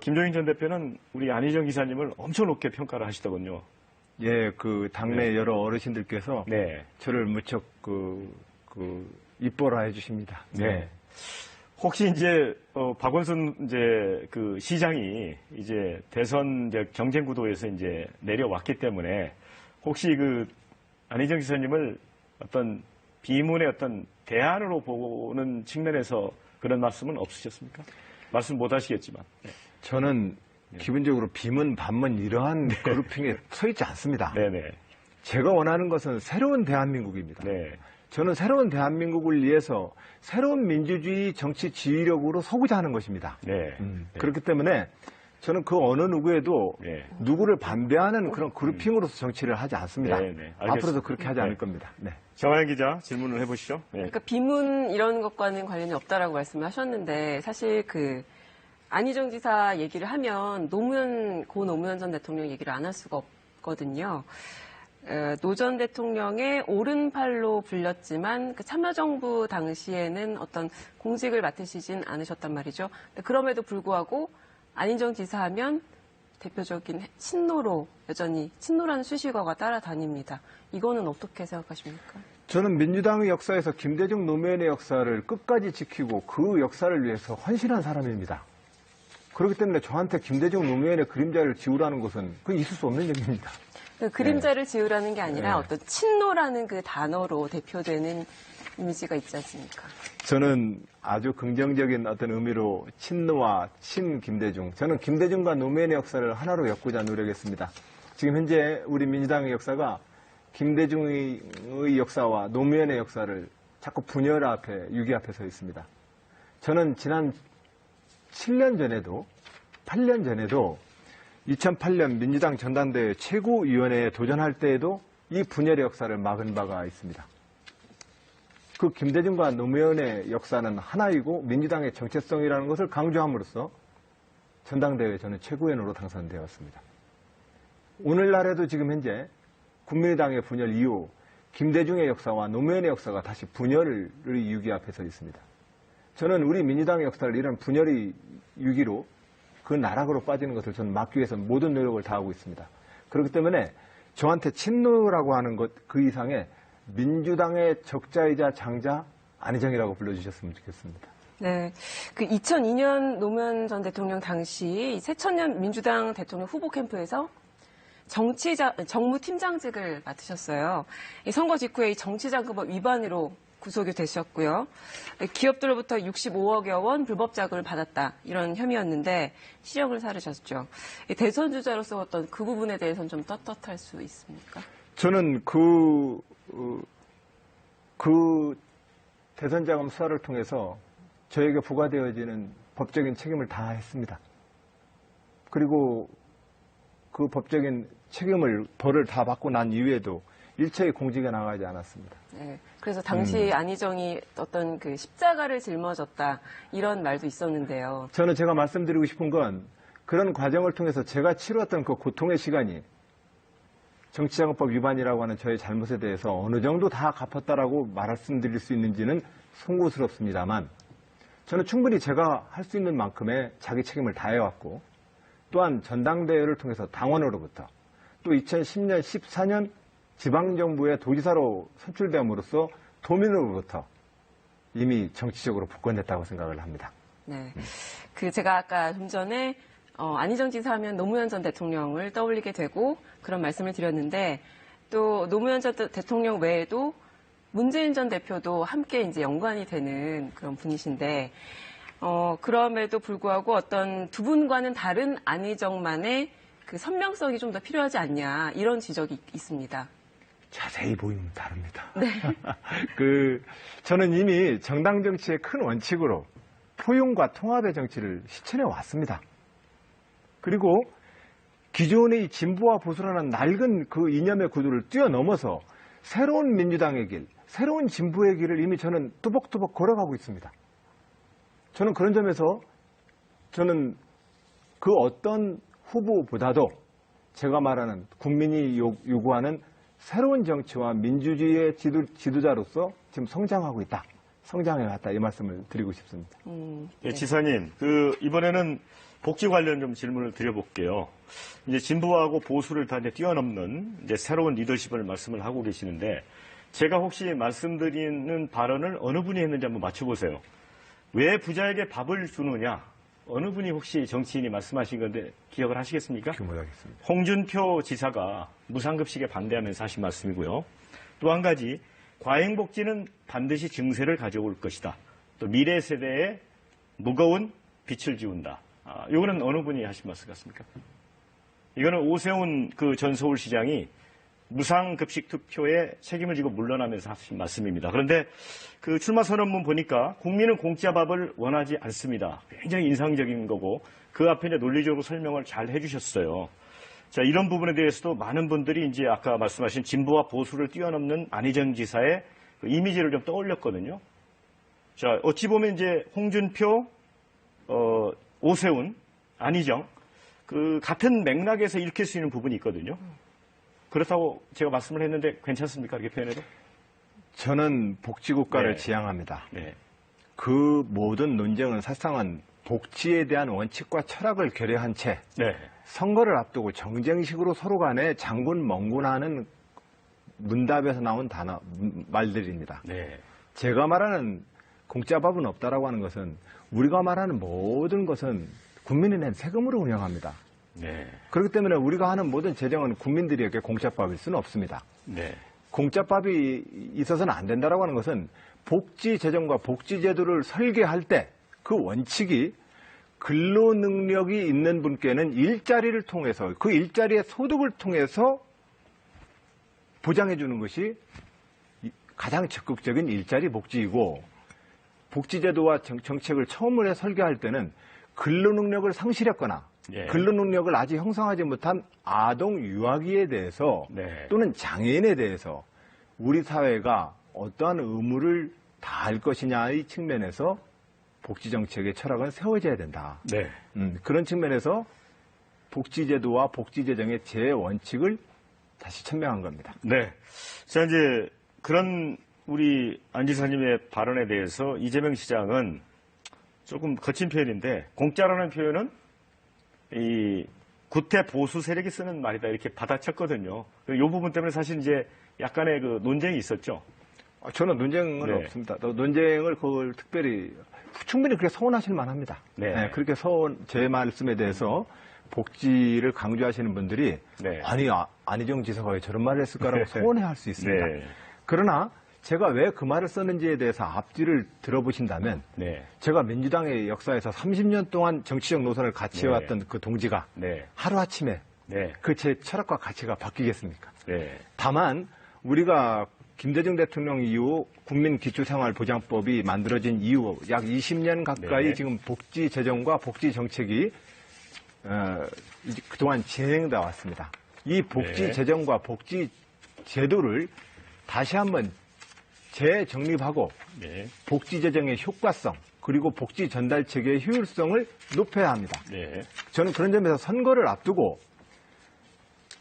김종인 전 대표는 우리 안희정 기사님을 엄청 높게 평가를 하시더군요. 예, 그 당내 네. 여러 어르신들께서 네, 저를 무척 이뻐라 해주십니다. 네. 혹시 이제 박원순 이제 그 시장이 이제 대선 이제 경쟁 구도에서 이제 내려왔기 때문에 혹시 그 안희정 기사님을 어떤 비문의 어떤 대안으로 보는 측면에서 그런 말씀은 없으셨습니까? 말씀 못 하시겠지만. 네. 저는 기본적으로 비문 반문 이러한 그룹핑에 서 있지 않습니다. 네네. 제가 원하는 것은 새로운 대한민국입니다. 네. 저는 새로운 대한민국을 위해서 새로운 민주주의 정치 지휘력으로 서고자 하는 것입니다. 네. 그렇기 때문에 저는 그 어느 누구에도 네. 누구를 반대하는 그런 그룹핑으로서 정치를 하지 않습니다. 네, 네. 알겠습니다. 앞으로도 그렇게 하지 않을 네. 겁니다. 네. 정하영 기자 질문을 해보시죠. 네. 그러니까 비문 이런 것과는 관련이 없다라고 말씀을 하셨는데 사실 그 안희정 지사 얘기를 하면 고 노무현 전 대통령 얘기를 안 할 수가 없거든요. 노 전 대통령의 오른팔로 불렸지만 그 참여정부 당시에는 어떤 공직을 맡으시진 않으셨단 말이죠. 그럼에도 불구하고 안희정 지사 하면 대표적인 친노로 여전히 친노라는 수식어가 따라다닙니다. 이거는 어떻게 생각하십니까? 저는 민주당의 역사에서 김대중 노무현의 역사를 끝까지 지키고 그 역사를 위해서 헌신한 사람입니다. 그렇기 때문에 저한테 김대중 노무현의 그림자를 지우라는 것은 그건 있을 수 없는 얘기입니다. 그 그림자를 지으라는 게 아니라 네. 어떤 친노라는 그 단어로 대표되는 이미지가 있지 않습니까? 저는 아주 긍정적인 어떤 의미로 친노와 친 김대중, 저는 김대중과 노무현의 역사를 하나로 엮고자 노력했습니다. 지금 현재 우리 민주당의 역사가 김대중의 역사와 노무현의 역사를 자꾸 분열 앞에, 유기 앞에 서 있습니다. 저는 지난 7년 전에도, 8년 전에도 2008년 민주당 전당대회 최고위원회에 도전할 때에도 이 분열의 역사를 막은 바가 있습니다. 그 김대중과 노무현의 역사는 하나이고 민주당의 정체성이라는 것을 강조함으로써 전당대회에 저는 최고위원으로 당선되었습니다. 오늘날에도 지금 현재 국민의당의 분열 이후 김대중의 역사와 노무현의 역사가 다시 분열의 유기 앞에 서 있습니다. 저는 우리 민주당의 역사를 이런 분열의 유기로 그 나락으로 빠지는 것을 저는 막기 위해서 모든 노력을 다하고 있습니다. 그렇기 때문에 저한테 친노라고 하는 것 그 이상의 민주당의 적자이자 장자 안희정이라고 불러주셨으면 좋겠습니다. 네. 그 2002년 노무현 전 대통령 당시 새천년 민주당 대통령 후보 캠프에서 정무팀장직을 맡으셨어요. 이 선거 직후에 이 정치자금법 위반으로 구속이 되셨고요. 기업들로부터 65억여 원 불법 자금을 받았다. 이런 혐의였는데 실형을 살으셨죠. 대선 주자로서 어떤 그 부분에 대해서는 좀 떳떳할 수 있습니까? 저는 대선 자금 수사를 통해서 저에게 부과되어지는 법적인 책임을 다 했습니다. 그리고 그 법적인 책임을 벌을 다 받고 난 이후에도 일체의 공직에 나가지 않았습니다. 네. 그래서 당시 안희정이 어떤 그 십자가를 짊어졌다 이런 말도 있었는데요. 저는 제가 말씀드리고 싶은 건 그런 과정을 통해서 제가 치루었던 그 고통의 시간이 정치자금법 위반이라고 하는 저의 잘못에 대해서 어느 정도 다 갚았다라고 말씀드릴 수 있는지는 송구스럽습니다만 저는 충분히 제가 할 수 있는 만큼의 자기 책임을 다해왔고 또한 전당대회를 통해서 당원으로부터 또 2010년, 14년 지방정부의 도지사로 선출됨으로써 도민으로부터 이미 정치적으로 복권됐다고 생각을 합니다. 네. 그 제가 아까 좀 전에 안희정 지사 하면 노무현 전 대통령을 떠올리게 되고 그런 말씀을 드렸는데 또 노무현 전 대통령 외에도 문재인 전 대표도 함께 이제 연관이 되는 그런 분이신데 그럼에도 불구하고 어떤 두 분과는 다른 안희정만의 그 선명성이 좀 더 필요하지 않냐 이런 지적이 있습니다. 자세히 보이면 다릅니다. 네. 저는 이미 정당 정치의 큰 원칙으로 포용과 통합의 정치를 실천해 왔습니다. 그리고 기존의 진보와 보수라는 낡은 그 이념의 구도를 뛰어넘어서 새로운 민주당의 길, 새로운 진보의 길을 이미 저는 뚜벅뚜벅 걸어가고 있습니다. 저는 그런 점에서 저는 그 어떤 후보보다도 제가 말하는 국민이 요구하는 새로운 정치와 민주주의의 지도자로서 지금 성장하고 있다. 성장해왔다. 이 말씀을 드리고 싶습니다. 네. 지사님, 이번에는 복지 관련 좀 질문을 드려볼게요. 이제 진보하고 보수를 다 이제 뛰어넘는 이제 새로운 리더십을 말씀을 하고 계시는데 제가 혹시 말씀드리는 발언을 어느 분이 했는지 한번 맞춰보세요. 왜 부자에게 밥을 주느냐? 어느 분이 혹시 정치인이 말씀하신 건데 기억을 하시겠습니까? 못하겠습니다. 홍준표 지사가 무상급식에 반대하면서 하신 말씀이고요. 또 한 가지, 과잉복지는 반드시 증세를 가져올 것이다. 또 미래 세대에 무거운 빚을 지운다. 이거는 어느 분이 하신 말씀 같습니까? 이거는 오세훈 전 서울시장이 무상급식 투표에 책임을 지고 물러나면서 하신 말씀입니다. 그런데 그 출마 선언문 보니까 국민은 공짜 밥을 원하지 않습니다. 굉장히 인상적인 거고 그 앞에 이제 논리적으로 설명을 잘 해주셨어요. 자, 이런 부분에 대해서도 많은 분들이 이제 아까 말씀하신 진보와 보수를 뛰어넘는 안희정 지사의 그 이미지를 좀 떠올렸거든요. 자, 어찌 보면 이제 홍준표, 오세훈, 안희정 그 같은 맥락에서 읽힐 수 있는 부분이 있거든요. 그렇다고 제가 말씀을 했는데 괜찮습니까? 이렇게 표현해도? 저는 복지국가를 네. 지향합니다. 네. 그 모든 논쟁은 사실상은 복지에 대한 원칙과 철학을 결여한 채 네. 선거를 앞두고 정쟁식으로 서로 간에 장군 멍군하는 문답에서 나온 말들입니다. 네. 제가 말하는 공짜밥은 없다라고 하는 것은 우리가 말하는 모든 것은 국민이 낸 세금으로 운영합니다. 네. 그렇기 때문에 우리가 하는 모든 재정은 국민들에게 공짜밥일 수는 없습니다. 네. 공짜밥이 있어서는 안 된다라고 하는 것은 복지 재정과 복지 제도를 설계할 때 그 원칙이 근로 능력이 있는 분께는 일자리를 통해서 그 일자리의 소득을 통해서 보장해 주는 것이 가장 적극적인 일자리 복지이고 복지 제도와 정책을 처음으로 설계할 때는 근로 능력을 상실했거나 예. 근로 능력을 아직 형성하지 못한 아동 유아기에 대해서 네. 또는 장애인에 대해서 우리 사회가 어떠한 의무를 다할 것이냐의 측면에서 복지정책의 철학은 세워져야 된다. 네. 그런 측면에서 복지제도와 복지재정의 재원칙을 다시 천명한 겁니다. 네. 자, 이제 그런 우리 안 지사님의 발언에 대해서 이재명 시장은 조금 거친 표현인데 공짜라는 표현은 이 구태 보수 세력이 쓰는 말이다 이렇게 받아쳤거든요. 이 부분 때문에 사실 이제 약간의 그 논쟁이 있었죠. 저는 논쟁은 네. 없습니다. 또 논쟁을 그걸 특별히 충분히 그렇게 서운하실 만합니다. 네. 그렇게 제 말씀에 대해서 복지를 강조하시는 분들이 네. 아니 안희정 지사가 왜 저런 말을 했을까라고 서운해할 수 있습니다. 네. 그러나 제가 왜 그 말을 썼는지에 대해서 앞뒤를 들어보신다면 네. 제가 민주당의 역사에서 30년 동안 정치적 노선을 같이 네. 해왔던 그 동지가 네. 하루아침에 네. 그 제 철학과 가치가 바뀌겠습니까? 네. 다만 우리가 김대중 대통령 이후 국민기초생활보장법이 만들어진 이후 약 20년 가까이 네. 지금 복지 재정과 복지 정책이 그동안 진행돼 왔습니다. 이 복지 네. 재정과 복지 제도를 다시 한번 재정립하고 네. 복지 재정의 효과성 그리고 복지 전달 체계의 효율성을 높여야 합니다. 네. 저는 그런 점에서 선거를 앞두고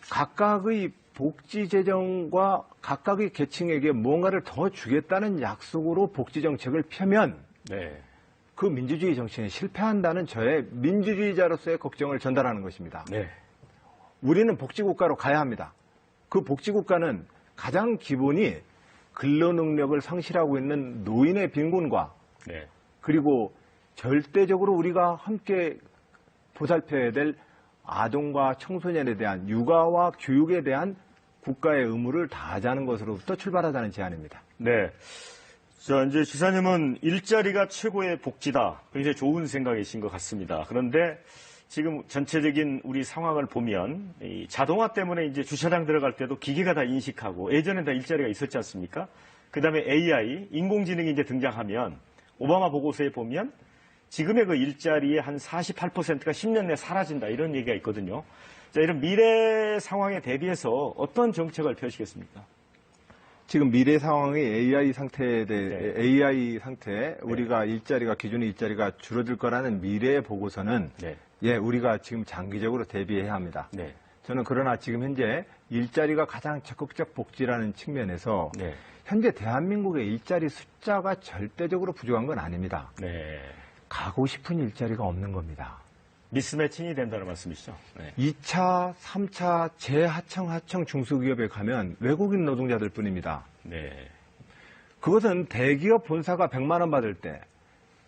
각각의 복지 재정과 각각의 계층에게 무언가를 더 주겠다는 약속으로 복지 정책을 펴면 네. 그 민주주의 정치는 실패한다는 저의 민주주의자로서의 걱정을 전달하는 것입니다. 네. 우리는 복지국가로 가야 합니다. 그 복지국가는 가장 기본이 근로능력을 상실하고 있는 노인의 빈곤과 네. 그리고 절대적으로 우리가 함께 보살펴야 될 아동과 청소년에 대한 육아와 교육에 대한 국가의 의무를 다하자는 것으로부터 출발하자는 제안입니다. 네. 자, 이제 지사님은 일자리가 최고의 복지다. 굉장히 좋은 생각이신 것 같습니다. 그런데 지금 전체적인 우리 상황을 보면 이 자동화 때문에 이제 주차장 들어갈 때도 기계가 다 인식하고 예전에 다 일자리가 있었지 않습니까? 그 다음에 AI, 인공지능이 이제 등장하면 오바마 보고서에 보면 지금의 그 일자리의 한 48%가 10년 내에 사라진다 이런 얘기가 있거든요. 자, 이런 미래 상황에 대비해서 어떤 정책을 펴시겠습니까? 지금 미래 상황의 AI 상태에 대해 네. AI 상태에 우리가 일자리가 기존의 일자리가 줄어들 거라는 미래 보고서는 네. 예, 우리가 지금 장기적으로 대비해야 합니다. 네. 저는 그러나 지금 현재 일자리가 가장 적극적 복지라는 측면에서 네. 현재 대한민국의 일자리 숫자가 절대적으로 부족한 건 아닙니다. 네. 가고 싶은 일자리가 없는 겁니다. 미스매칭이 된다는 말씀이시죠? 네. 2차, 3차 재하청, 하청 중소기업에 가면 외국인 노동자들 뿐입니다. 네. 그것은 대기업 본사가 100만 원 받을 때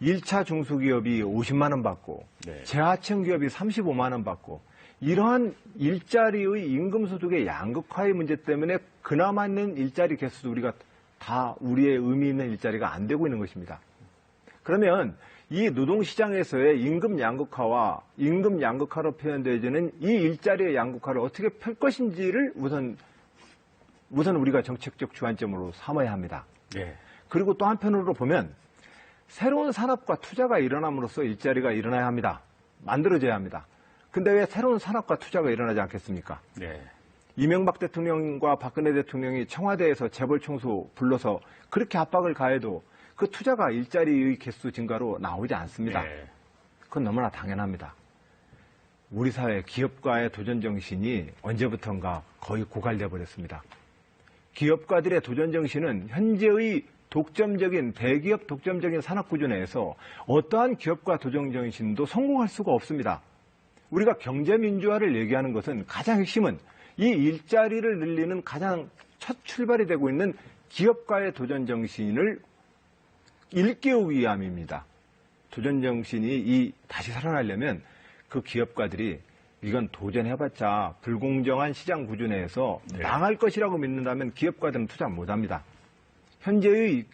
1차 중소기업이 50만 원 받고 네. 재하청 기업이 35만 원 받고 이러한 일자리의 임금 소득의 양극화의 문제 때문에 그나마 있는 일자리 개수도 우리가 다 우리의 의미 있는 일자리가 안 되고 있는 것입니다. 그러면 이 노동시장에서의 임금 양극화와 임금 양극화로 표현되어지는 이 일자리의 양극화를 어떻게 펼 것인지를 우선 우리가 정책적 주안점으로 삼아야 합니다. 네. 그리고 또 한편으로 보면 새로운 산업과 투자가 일어남으로써 일자리가 일어나야 합니다. 만들어져야 합니다. 근데 왜 새로운 산업과 투자가 일어나지 않겠습니까? 네. 이명박 대통령과 박근혜 대통령이 청와대에서 재벌 청소 불러서 그렇게 압박을 가해도 그 투자가 일자리의 개수 증가로 나오지 않습니다. 네. 그건 너무나 당연합니다. 우리 사회 기업가의 도전 정신이 언제부턴가 거의 고갈돼 버렸습니다. 기업가들의 도전 정신은 현재의 독점적인 대기업 독점적인 산업 구조 내에서 어떠한 기업가 도전 정신도 성공할 수가 없습니다. 우리가 경제 민주화를 얘기하는 것은 가장 핵심은 이 일자리를 늘리는 가장 첫 출발이 되고 있는 기업가의 도전 정신을 일깨우기 위함입니다. 도전 정신이 다시 살아나려면 그 기업가들이 이건 도전해봤자 불공정한 시장 구조 내에서 네. 망할 것이라고 믿는다면 기업가들은 투자 못합니다. 현재의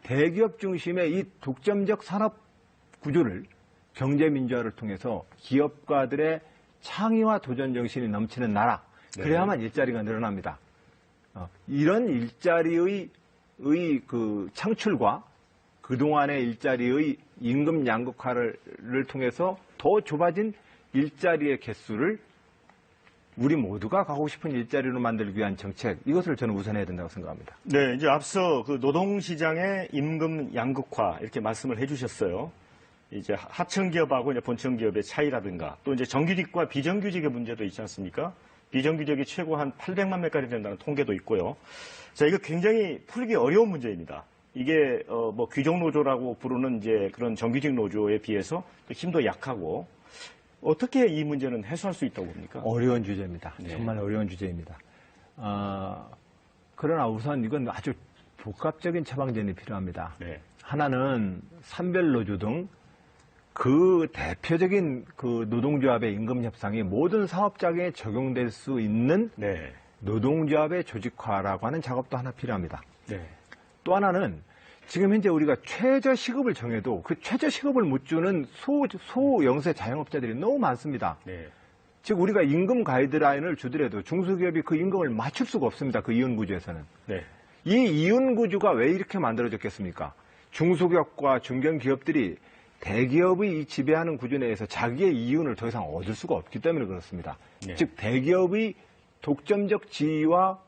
대기업 중심의 이 독점적 산업 구조를 경제 민주화를 통해서 기업가들의 창의와 도전 정신이 넘치는 나라, 그래야만 일자리가 늘어납니다. 이런 일자리의 그 창출과 그동안의 일자리의 임금 양극화를 통해서 더 좁아진 일자리의 개수를 우리 모두가 가고 싶은 일자리로 만들기 위한 정책, 이것을 저는 우선해야 된다고 생각합니다. 네, 이제 앞서 그 노동시장의 임금 양극화 이렇게 말씀을 해주셨어요. 이제 하청기업하고 이제 본청기업의 차이라든가 또 이제 정규직과 비정규직의 문제도 있지 않습니까? 비정규직이 최고 한 800만 명까지 된다는 통계도 있고요. 자, 이거 굉장히 풀기 어려운 문제입니다. 이게 뭐 귀족노조라고 부르는 이제 그런 정규직 노조에 비해서 또 힘도 약하고 어떻게 이 문제는 해소할 수 있다고 봅니까? 어려운 주제입니다. 네. 정말 어려운 주제입니다. 그러나 우선 이건 아주 복합적인 처방전이 필요합니다. 네. 하나는 산별노조 등 그 대표적인 그 노동조합의 임금 협상이 모든 사업장에 적용될 수 있는 네. 노동조합의 조직화라고 하는 작업도 하나 필요합니다. 네. 또 하나는 지금 현재 우리가 최저 시급을 정해도 그 최저 시급을 못 주는 소영세 자영업자들이 너무 많습니다. 네. 즉 우리가 임금 가이드라인을 주더라도 중소기업이 그 임금을 맞출 수가 없습니다. 그 이윤구조에서는. 네. 이 이윤구조가 왜 이렇게 만들어졌겠습니까? 중소기업과 중견기업들이 대기업의 이 지배하는 구조 내에서 자기의 이윤을 더 이상 얻을 수가 없기 때문에 그렇습니다. 네. 즉 대기업의 독점적 지위와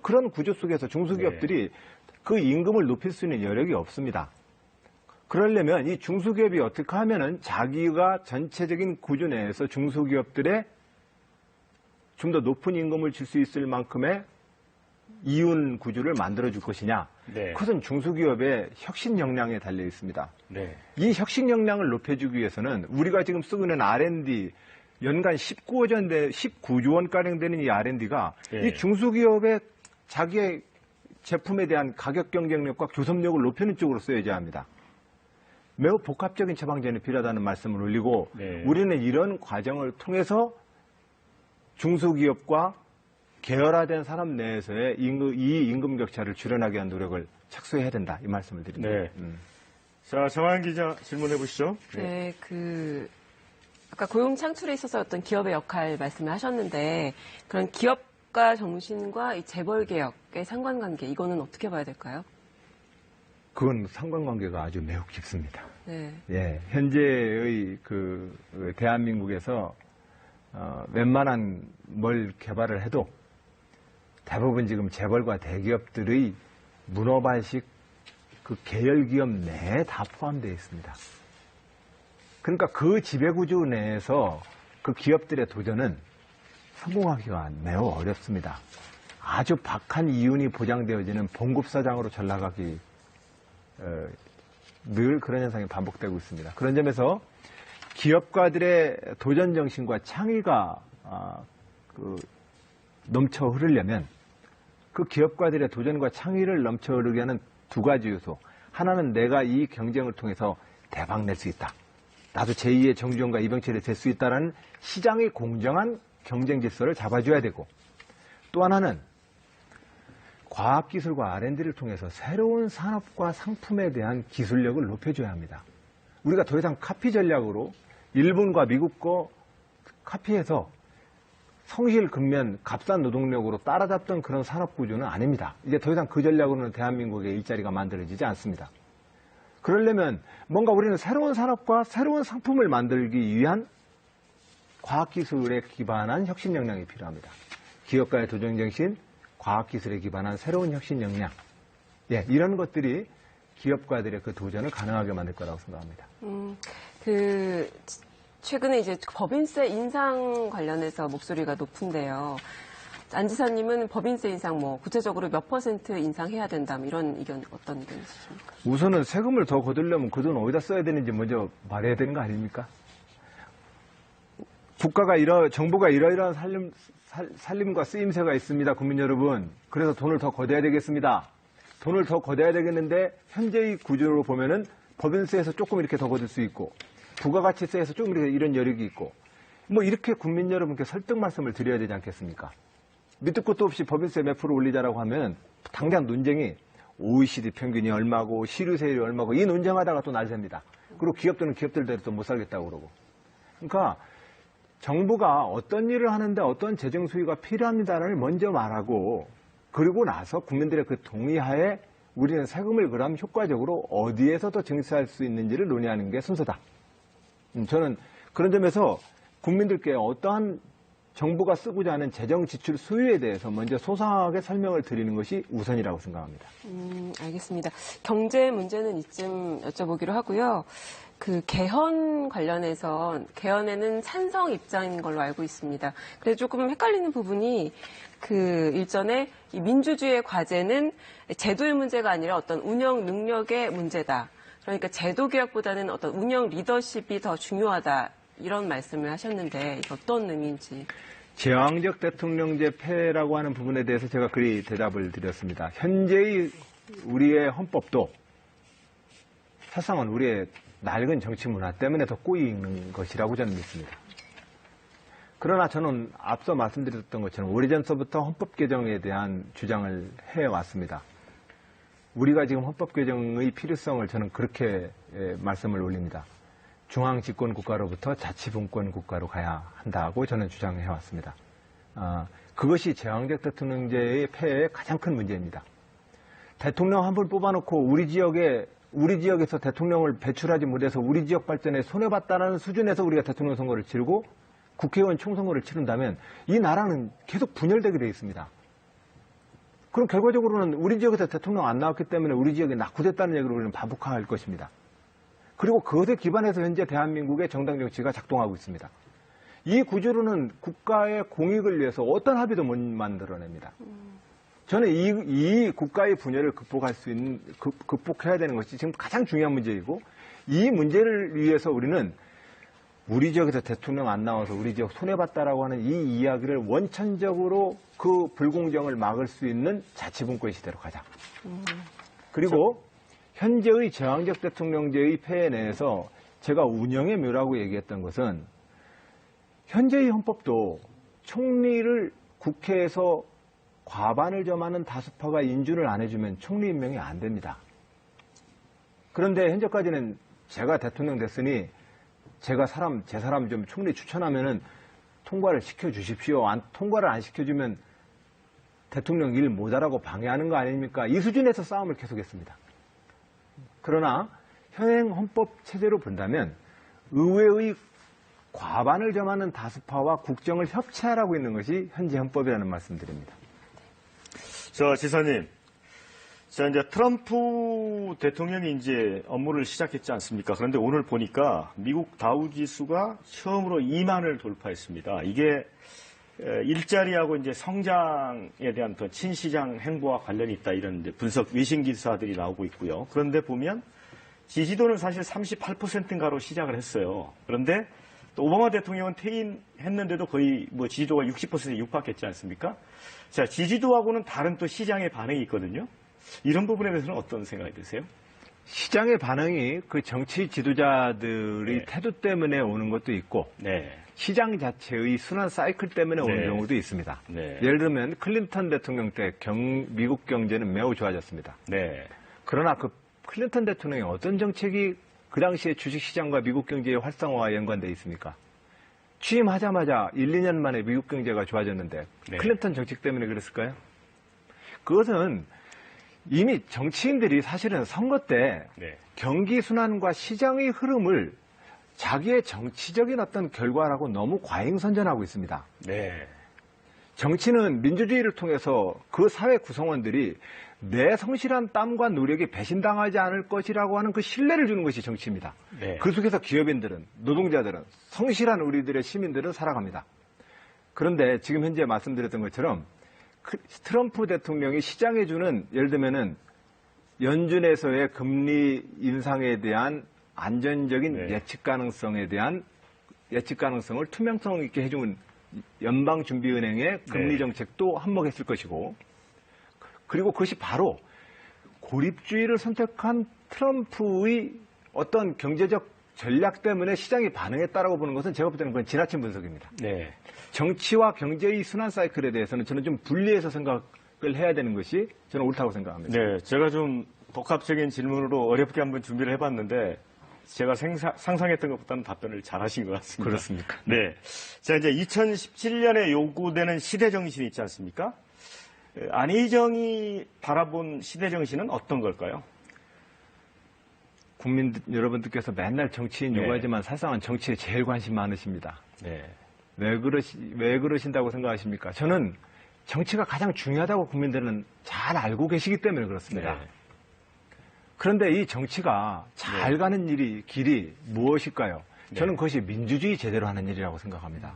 그런 구조 속에서 중소기업들이 그 임금을 높일 수 있는 여력이 없습니다. 그러려면 이 중소기업이 어떻게 하면은 자기가 전체적인 구조 내에서 중소기업들의 좀 더 높은 임금을 줄 수 있을 만큼의 이윤 구조를 만들어줄 것이냐. 네. 그것은 중소기업의 혁신 역량에 달려 있습니다. 네. 이 혁신 역량을 높여주기 위해서는 우리가 지금 쓰고 있는 R&D 연간 19조 원가량 되는 이 R&D가 네. 이 중소기업의 자기의 제품에 대한 가격 경쟁력과 교섭력을 높이는 쪽으로 써야지 합니다. 매우 복합적인 처방전이 필요하다는 말씀을 올리고 네. 우리는 이런 과정을 통해서 중소기업과 계열화된 산업 내에서의 이 임금 격차를 줄여나가기 위한 노력을 착수해야 된다. 이 말씀을 드립니다. 네. 자, 정한 기자 질문해 보시죠. 네, 아까 고용 창출에 있어서 어떤 기업의 역할 말씀을 하셨는데 그런 기업가 정신과 이 재벌 개혁의 상관관계 이거는 어떻게 봐야 될까요? 그건 상관관계가 아주 매우 깊습니다. 네. 예, 현재의 대한민국에서 웬만한 뭘 개발을 해도 대부분 지금 재벌과 대기업들의 문어발식 그 계열기업 내에 다 포함되어 있습니다. 그러니까 그 지배구조 내에서 그 기업들의 도전은 성공하기가 매우 어렵습니다. 아주 박한 이윤이 보장되어지는 봉급사장으로 전락하기 늘 그런 현상이 반복되고 있습니다. 그런 점에서 기업가들의 도전 정신과 창의가 넘쳐 흐르려면 그 기업가들의 도전과 창의를 넘쳐 흐르게 하는 두 가지 요소. 하나는 내가 이 경쟁을 통해서 대박 낼 수 있다. 나도 제2의 정주영과 이병철이 될 수 있다라는 시장의 공정한 경쟁 질서를 잡아줘야 되고 또 하나는 과학기술과 R&D를 통해서 새로운 산업과 상품에 대한 기술력을 높여줘야 합니다. 우리가 더 이상 카피 전략으로 일본과 미국 거 카피해서 성실 근면 값싼 노동력으로 따라잡던 그런 산업 구조는 아닙니다. 이제 더 이상 그 전략으로는 대한민국의 일자리가 만들어지지 않습니다. 그러려면 뭔가 우리는 새로운 산업과 새로운 상품을 만들기 위한 과학기술에 기반한 혁신 역량이 필요합니다. 기업가의 도전정신, 과학기술에 기반한 새로운 혁신 역량. 예, 이런 것들이 기업가들의 그 도전을 가능하게 만들 거라고 생각합니다. 최근에 이제 법인세 인상 관련해서 목소리가 높은데요. 안 지사님은 법인세 인상 구체적으로 몇 % 인상해야 된다 이런 의견 어떤 의견 있으십니까? 우선은 세금을 더 거두려면 그 돈 어디다 써야 되는지 먼저 말해야 되는 거 아닙니까? 정부가 이러이러한 살림과 쓰임새가 있습니다, 국민 여러분. 그래서 돈을 더 거둬야 되겠습니다. 돈을 더 거둬야 되겠는데 현재의 구조로 보면은 법인세에서 조금 이렇게 더 거둘 수 있고 부가가치세에서 조금 이런 여력이 있고 이렇게 국민 여러분께 설득 말씀을 드려야 되지 않겠습니까? 밑도 끝도 없이 법인세 몇 프로 올리자라고 하면 당장 논쟁이 OECD 평균이 얼마고 시류세율이 얼마고 이 논쟁하다가 또 날셉니다. 그리고 기업들은 기업들대로 또 못 살겠다고 그러고. 그러니까 정부가 어떤 일을 하는데 어떤 재정 수위가 필요합니다를 먼저 말하고 그리고 나서 국민들의 그 동의하에 우리는 세금을 그럼 효과적으로 어디에서 더 증세할 수 있는지를 논의하는 게 순서다. 저는 그런 점에서 국민들께 어떠한 정부가 쓰고자 하는 재정 지출 수요에 대해서 먼저 소상하게 설명을 드리는 것이 우선이라고 생각합니다. 알겠습니다. 경제 문제는 이쯤 여쭤보기로 하고요. 개헌 관련해서 개헌에는 찬성 입장인 걸로 알고 있습니다. 그래서 조금 헷갈리는 부분이 일전에 이 민주주의의 과제는 제도의 문제가 아니라 어떤 운영 능력의 문제다. 그러니까 제도 개혁보다는 어떤 운영 리더십이 더 중요하다. 이런 말씀을 하셨는데 이게 어떤 의미인지. 제왕적 대통령제 폐해라고 하는 부분에 대해서 제가 그리 대답을 드렸습니다. 현재의 우리의 헌법도 사실상은 우리의 낡은 정치 문화 때문에 더 꼬이는 것이라고 저는 믿습니다. 그러나 저는 앞서 말씀드렸던 것처럼 오래전서부터 헌법 개정에 대한 주장을 해왔습니다. 우리가 지금 헌법 개정의 필요성을 저는 그렇게 말씀을 올립니다. 중앙집권 국가로부터 자치분권 국가로 가야 한다고 저는 주장해왔습니다. 그것이 제왕적 대통령제의 폐해의 가장 큰 문제입니다. 대통령 한 분 뽑아놓고 우리 지역에서 대통령을 배출하지 못해서 우리 지역 발전에 손해봤다는 수준에서 우리가 대통령 선거를 치르고 국회의원 총선거를 치른다면 이 나라는 계속 분열되게 되어 있습니다. 그럼 결과적으로는 우리 지역에서 대통령 안 나왔기 때문에 우리 지역이 낙후됐다는 얘기를 우리는 반복할 것입니다. 그리고 그것에 기반해서 현재 대한민국의 정당 정치가 작동하고 있습니다. 이 구조로는 국가의 공익을 위해서 어떤 합의도 못 만들어냅니다. 저는 이 국가의 분열을 극복해야 되는 것이 지금 가장 중요한 문제이고, 이 문제를 위해서 우리는 우리 지역에서 대통령 안 나와서 우리 지역 손해봤다라고 하는 이 이야기를 원천적으로 그 불공정을 막을 수 있는 자치분권 시대로 가자. 그리고 현재의 제왕적 대통령제의 폐해 내에서 제가 운영의 묘라고 얘기했던 것은, 현재의 헌법도 총리를 국회에서 과반을 점하는 다수파가 인준을 안 해주면 총리 임명이 안 됩니다. 그런데 현재까지는 제가 대통령 됐으니 제 사람 좀 총리 추천하면은 통과를 시켜주십시오. 통과를 안 시켜주면 대통령 일 못하라고 방해하는 거 아닙니까? 이 수준에서 싸움을 계속했습니다. 그러나 현행 헌법 체제로 본다면 의회의 과반을 점하는 다수파와 국정을 협치하라고 있는 것이 현재 헌법이라는 말씀드립니다. 지사님. 자, 이제 트럼프 대통령이 이제 업무를 시작했지 않습니까? 그런데 오늘 보니까 미국 다우 지수가 처음으로 2만을 돌파했습니다. 이게 일자리하고 이제 성장에 대한 더 친시장 행보와 관련이 있다, 이런 이제 분석 외신 기사들이 나오고 있고요. 그런데 보면 지지도는 사실 38%인가로 시작을 했어요. 그런데 또 오바마 대통령은 퇴임했는데도 거의 뭐 지지도가 60%에 육박했지 않습니까? 자, 지지도하고는 다른 또 시장의 반응이 있거든요. 이런 부분에 대해서는 어떤 생각이 드세요? 시장의 반응이 그 정치 지도자들의 네. 태도 때문에 오는 것도 있고, 네. 시장 자체의 순환 사이클 때문에 오는 네. 경우도 있습니다. 네. 예를 들면 클린턴 대통령 때 미국 경제는 매우 좋아졌습니다. 네. 그러나 그 클린턴 대통령이 어떤 정책이 그 당시에 주식시장과 미국 경제의 활성화와 연관되어 있습니까? 취임하자마자 1, 2년 만에 미국 경제가 좋아졌는데 네. 클린턴 정책 때문에 그랬을까요? 그것은 이미 정치인들이 사실은 선거 때 네. 경기 순환과 시장의 흐름을 자기의 정치적인 어떤 결과라고 너무 과잉선전하고 있습니다. 네. 정치는 민주주의를 통해서 그 사회 구성원들이 내 성실한 땀과 노력이 배신당하지 않을 것이라고 하는 그 신뢰를 주는 것이 정치입니다. 네. 그 속에서 기업인들은, 노동자들은, 성실한 우리들의 시민들은 살아갑니다. 그런데 지금 현재 말씀드렸던 것처럼 트럼프 대통령이 시장에 주는, 예를 들면은 연준에서의 금리 인상에 대한 안전적인 네. 예측 가능성을 투명성 있게 해주는 연방준비은행의 금리 네. 정책도 한몫했을 것이고, 그리고 그것이 바로 고립주의를 선택한 트럼프의 어떤 경제적 전략 때문에 시장이 반응했다라고 보는 것은 제가 볼 때는 그건 지나친 분석입니다. 네. 정치와 경제의 순환 사이클에 대해서는 저는 좀 분리해서 생각을 해야 되는 것이 저는 옳다고 생각합니다. 네. 제가 좀 복합적인 질문으로 어렵게 한번 준비를 해봤는데 제가 상상했던 것보다는 답변을 잘 하신 것 같습니다. 그렇습니까? 네. 자, 이제 2017년에 요구되는 시대 정신이 있지 않습니까? 안희정이 바라본 시대 정신은 어떤 걸까요? 국민 여러분들께서 맨날 정치인 네. 요구하지만 사실상은 정치에 제일 관심 많으십니다. 네. 왜 그러신다고 생각하십니까? 저는 정치가 가장 중요하다고 국민들은 잘 알고 계시기 때문에 그렇습니다. 네. 그런데 이 정치가 잘 네. 가는 길이 무엇일까요? 네. 저는 그것이 민주주의 제대로 하는 일이라고 생각합니다.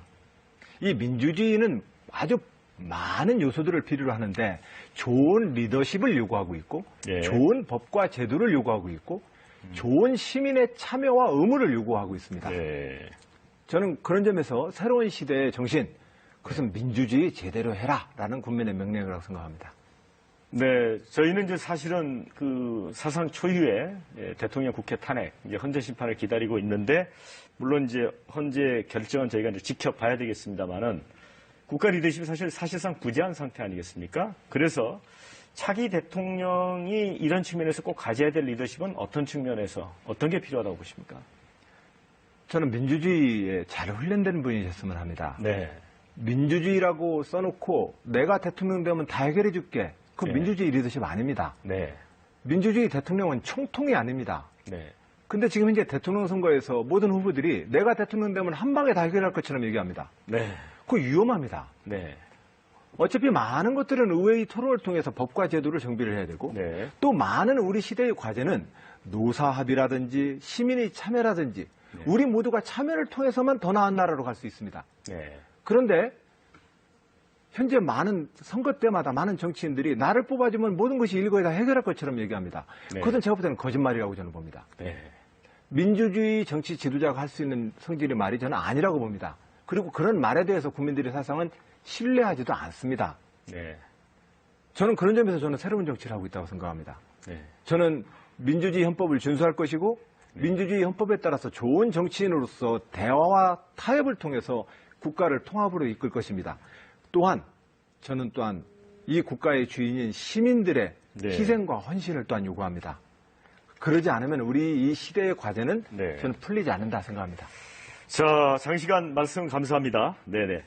이 민주주의는 아주 많은 요소들을 필요로 하는데 좋은 리더십을 요구하고 있고, 네. 좋은 법과 제도를 요구하고 있고, 좋은 시민의 참여와 의무를 요구하고 있습니다. 네. 저는 그런 점에서 새로운 시대의 정신, 그것은 민주주의 제대로 해라라는 국민의 명령이라고 생각합니다. 네, 저희는 이제 사실은 그 사상 초유의 대통령 국회 탄핵, 이제 헌재 심판을 기다리고 있는데, 물론 이제 헌재 결정은 저희가 이제 지켜봐야 되겠습니다만은, 국가 리더십이 사실상 부재한 상태 아니겠습니까? 그래서 차기 대통령이 이런 측면에서 꼭 가져야 될 리더십은 어떤 측면에서 어떤 게 필요하다고 보십니까? 저는 민주주의에 잘 훈련된 분이셨으면 합니다. 네. 민주주의라고 써놓고 내가 대통령 되면 다 해결해 줄게. 그 네. 민주주의 리더십 아닙니다. 네. 민주주의 대통령은 총통이 아닙니다. 네. 근데 지금 현재 대통령 선거에서 모든 후보들이 내가 대통령 되면 한 방에 다 해결할 것처럼 얘기합니다. 네. 그거 위험합니다. 네. 어차피 많은 것들은 의회의 토론을 통해서 법과 제도를 정비를 해야 되고 네. 또 많은 우리 시대의 과제는 노사 합의라든지 시민의 참여라든지 우리 모두가 참여를 통해서만 더 나은 나라로 갈 수 있습니다. 네. 그런데 현재 많은 선거 때마다 많은 정치인들이 나를 뽑아주면 모든 것이 일거에 다 해결할 것처럼 얘기합니다. 네. 그것은 제가 볼 때는 거짓말이라고 저는 봅니다. 네. 민주주의 정치 지도자가 할 수 있는 성질의 말이 저는 아니라고 봅니다. 그리고 그런 말에 대해서 국민들이 사실상은 신뢰하지도 않습니다. 네. 저는 그런 점에서 저는 새로운 정치를 하고 있다고 생각합니다. 네. 저는 민주주의 헌법을 준수할 것이고 민주주의 헌법에 따라서 좋은 정치인으로서 대화와 타협을 통해서 국가를 통합으로 이끌 것입니다. 또한 저는 또한 이 국가의 주인인 시민들의 네. 희생과 헌신을 또한 요구합니다. 그러지 않으면 우리 이 시대의 과제는 네. 저는 풀리지 않는다 생각합니다. 자, 장시간 말씀 감사합니다. 네네.